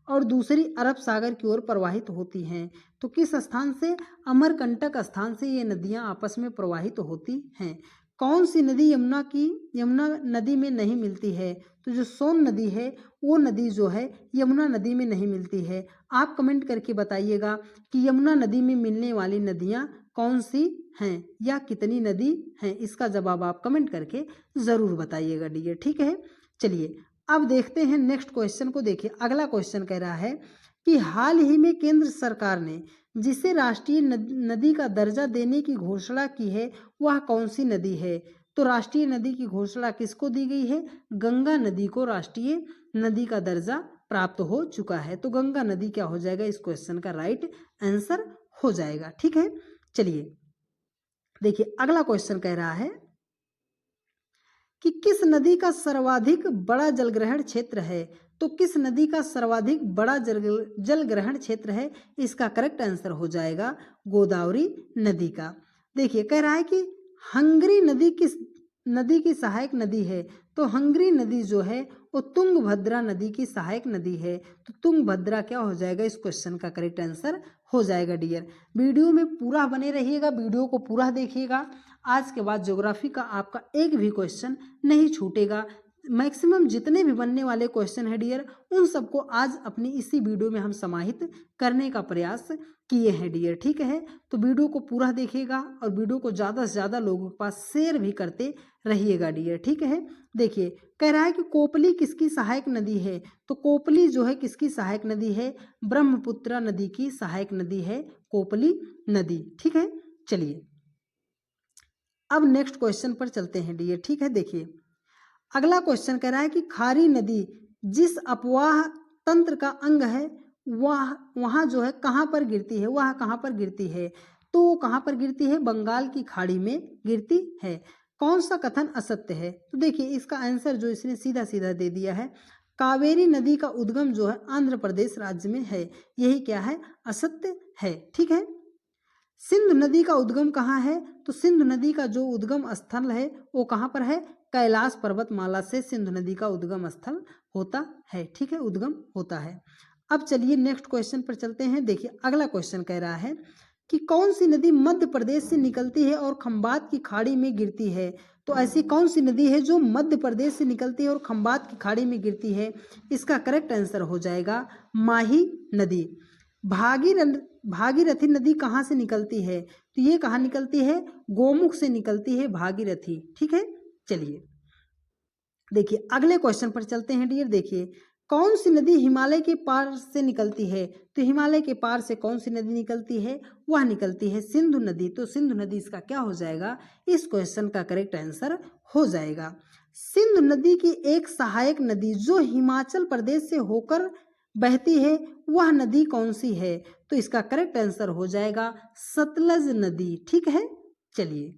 और दूसरी अरब सागर की ओर प्रवाहित होती हैं। तो किस स्थान से, अमरकंटक स्थान से ये नदियां आपस में प्रवाहित होती हैं। कौन सी नदी यमुना नदी में नहीं मिलती है? तो जो सोन नदी है वो नदी जो है यमुना नदी में नहीं मिलती है। आप कमेंट करके बताइएगा कि यमुना नदी में मिलने वाली नदियाँ कौन सी हैं या कितनी नदी हैं। इसका जवाब आप कमेंट करके ज़रूर बताइएगा डियर, ठीक है। चलिए अब देखते हैं नेक्स्ट क्वेश्चन को। देखिए अगला क्वेश्चन कह रहा है कि हाल ही में केंद्र सरकार ने जिसे राष्ट्रीय नदी का दर्जा देने की घोषणा की है वह कौन सी नदी है? तो राष्ट्रीय नदी की घोषणा किसको दी गई है? गंगा नदी को राष्ट्रीय नदी का दर्जा प्राप्त हो चुका है। तो गंगा नदी क्या हो जाएगा? इस क्वेश्चन का राइट आंसर हो जाएगा, ठीक है। चलिए देखिए अगला क्वेश्चन कह रहा है कि किस नदी का सर्वाधिक बड़ा जलग्रहण क्षेत्र है? तो किस नदी का सर्वाधिक बड़ा जलग्रहण क्षेत्र है? इसका करेक्ट आंसर हो जाएगा गोदावरी नदी का। देखिए कह रहा है कि हंगरी नदी किस नदी की सहायक नदी है? तो हंगरी नदी जो है वो तुंगभद्रा नदी की सहायक नदी है। तो तुंगभद्रा क्या हो जाएगा? इस क्वेश्चन का करेक्ट आंसर हो जाएगा डियर। वीडियो में पूरा बने रहिएगा, वीडियो को पूरा देखिएगा। आज के बाद ज्योग्राफी का आपका एक भी क्वेश्चन नहीं छूटेगा। मैक्सिमम जितने भी बनने वाले क्वेश्चन है डियर उन सबको आज अपनी इसी वीडियो में हम समाहित करने का प्रयास किए हैं डियर, ठीक है। तो वीडियो को पूरा देखिएगा और वीडियो को ज़्यादा से ज़्यादा लोगों के पास शेयर भी करते रहिएगा डियर, ठीक है। देखिए कह रहा है कि कोपली किसकी सहायक नदी है? तो कोपली जो है किसकी सहायक नदी है? ब्रह्मपुत्र नदी की सहायक नदी है कोपली नदी, ठीक है। चलिए अब नेक्स्ट क्वेश्चन पर चलते हैं डियर, ठीक है। देखिए अगला क्वेश्चन कह रहा है कि खारी नदी जिस अपवाह तंत्र का अंग है वहाँ जो है कहाँ पर गिरती है? वह कहाँ पर गिरती है? तो कहाँ पर गिरती है? बंगाल की खाड़ी में गिरती है। कौन सा कथन असत्य है? तो देखिए इसका आंसर जो इसने सीधा सीधा दे दिया है, कावेरी नदी का उद्गम जो है आंध्र प्रदेश राज्य में है। यही क्या है? असत्य है, ठीक है। सिंधु नदी का उद्गम कहाँ है? तो सिंधु नदी का जो उद्गम स्थल है वो कहाँ पर है? कैलाश पर्वतमाला से सिंधु नदी का उद्गम स्थल होता है, ठीक है, उद्गम होता है। अब चलिए नेक्स्ट क्वेश्चन पर चलते हैं। देखिए अगला क्वेश्चन कह रहा है कि कौन सी नदी मध्य प्रदेश से निकलती है और खंबात की खाड़ी में गिरती है? तो ऐसी कौन सी नदी है जो मध्य प्रदेश से निकलती है और खंबात की खाड़ी में गिरती है? इसका करेक्ट आंसर हो जाएगा माही नदी। भागीरथी नदी कहाँ से निकलती है? तो ये कहाँ निकलती है? गोमुख से निकलती है भागीरथी, ठीक है। चलिए देखिए अगले क्वेश्चन पर चलते हैं डियर। देखिए कौन सी नदी हिमालय के पार से निकलती है? तो हिमालय के पार से कौन सी नदी निकलती है? वह निकलती है सिंधु नदी। तो सिंधु नदी इसका क्या हो जाएगा? इस क्वेश्चन का करेक्ट आंसर हो जाएगा। सिंधु नदी की एक सहायक नदी जो हिमाचल प्रदेश से होकर बहती है वह नदी कौन सी है? तो इसका करेक्ट आंसर हो जाएगा सतलज नदी, ठीक है। चलिए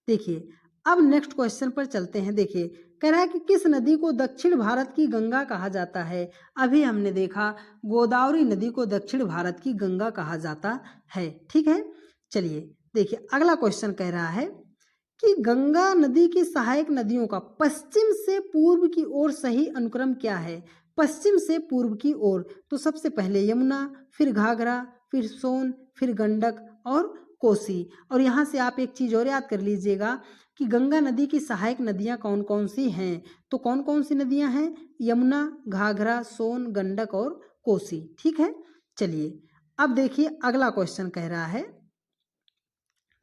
देखिए अब नेक्स्ट क्वेश्चन पर चलते हैं। देखिए कह रहा है कि किस नदी को दक्षिण भारत की गंगा कहा जाता है? अभी हमने देखा गोदावरी नदी को दक्षिण भारत की गंगा कहा जाता है, ठीक है। चलिए देखिए अगला क्वेश्चन कह रहा है कि गंगा नदी की सहायक नदियों का पश्चिम से पूर्व की ओर सही अनुक्रम क्या है? पश्चिम से पूर्व की ओर तो सबसे पहले यमुना, फिर घाघरा, फिर सोन, फिर गंडक और कोसी। और यहाँ से आप एक चीज और याद कर लीजिएगा कि गंगा नदी की सहायक नदियाँ कौन कौन सी हैं? तो कौन कौन सी नदियाँ हैं? यमुना, घाघरा, सोन, गंडक और कोसी, ठीक है। चलिए अब देखिए अगला क्वेश्चन कह रहा है,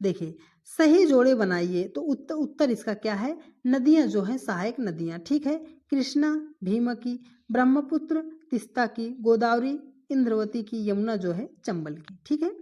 देखिए सही जोड़े बनाइए। तो उत्तर इसका क्या है? नदियां जो हैं सहायक नदियां, ठीक है। कृष्णा भीमकी, ब्रह्मपुत्र तिस्ता की, गोदावरी इंद्रवती की, यमुना जो है चंबल की, ठीक है।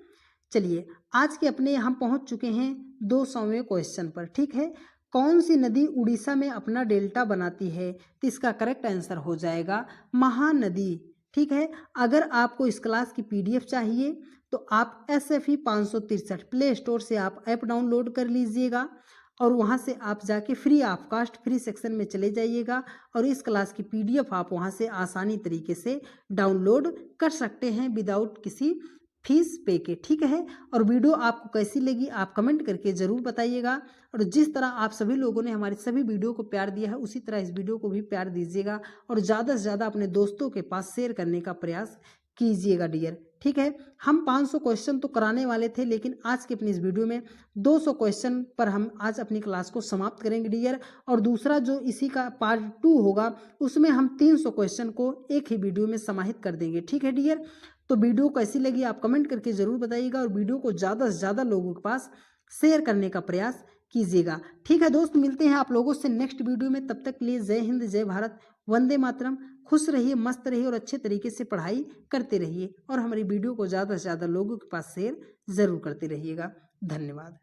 चलिए आज के अपने हम पहुंच चुके हैं 200वें क्वेश्चन पर, ठीक है। कौन सी नदी उड़ीसा में अपना डेल्टा बनाती है? तो इसका करेक्ट आंसर हो जाएगा महानदी, ठीक है। अगर आपको इस क्लास की PDF चाहिए तो आप SFE 563 प्ले स्टोर से आप ऐप डाउनलोड कर लीजिएगा और वहाँ से आप जाके free of cost free section में चले जाइएगा और इस क्लास की PDF आप वहाँ से आसानी तरीके से डाउनलोड कर सकते हैं विदाउट किसी फीस पे के, ठीक है। और वीडियो आपको कैसी लगी आप कमेंट करके ज़रूर बताइएगा और जिस तरह आप सभी लोगों ने हमारी सभी वीडियो को प्यार दिया है उसी तरह इस वीडियो को भी प्यार दीजिएगा और ज़्यादा से ज़्यादा अपने दोस्तों के पास शेयर करने का प्रयास कीजिएगा डियर। ठीक है, हम 500 क्वेश्चन तो कराने वाले थे, लेकिन आज की अपनी इस वीडियो में 200 क्वेश्चन पर हम आज अपनी क्लास को समाप्त करेंगे डियर। और दूसरा जो इसी का पार्ट 2 होगा उसमें हम 300 क्वेश्चन को एक ही वीडियो में समाहित कर देंगे। ठीक है डियर, तो वीडियो कैसी लगी आप कमेंट करके जरूर बताइएगा और वीडियो को ज़्यादा से ज़्यादा लोगों के पास शेयर करने का प्रयास कीजिएगा। ठीक है दोस्त, मिलते हैं आप लोगों से नेक्स्ट वीडियो में। तब तक के लिए जय हिंद, जय भारत, वंदे मातरम। खुश रहिए, मस्त रहिए और अच्छे तरीके से पढ़ाई करते रहिए और हमारी वीडियो को ज़्यादा से ज़्यादा लोगों के पास शेयर ज़रूर करते रहिएगा। धन्यवाद।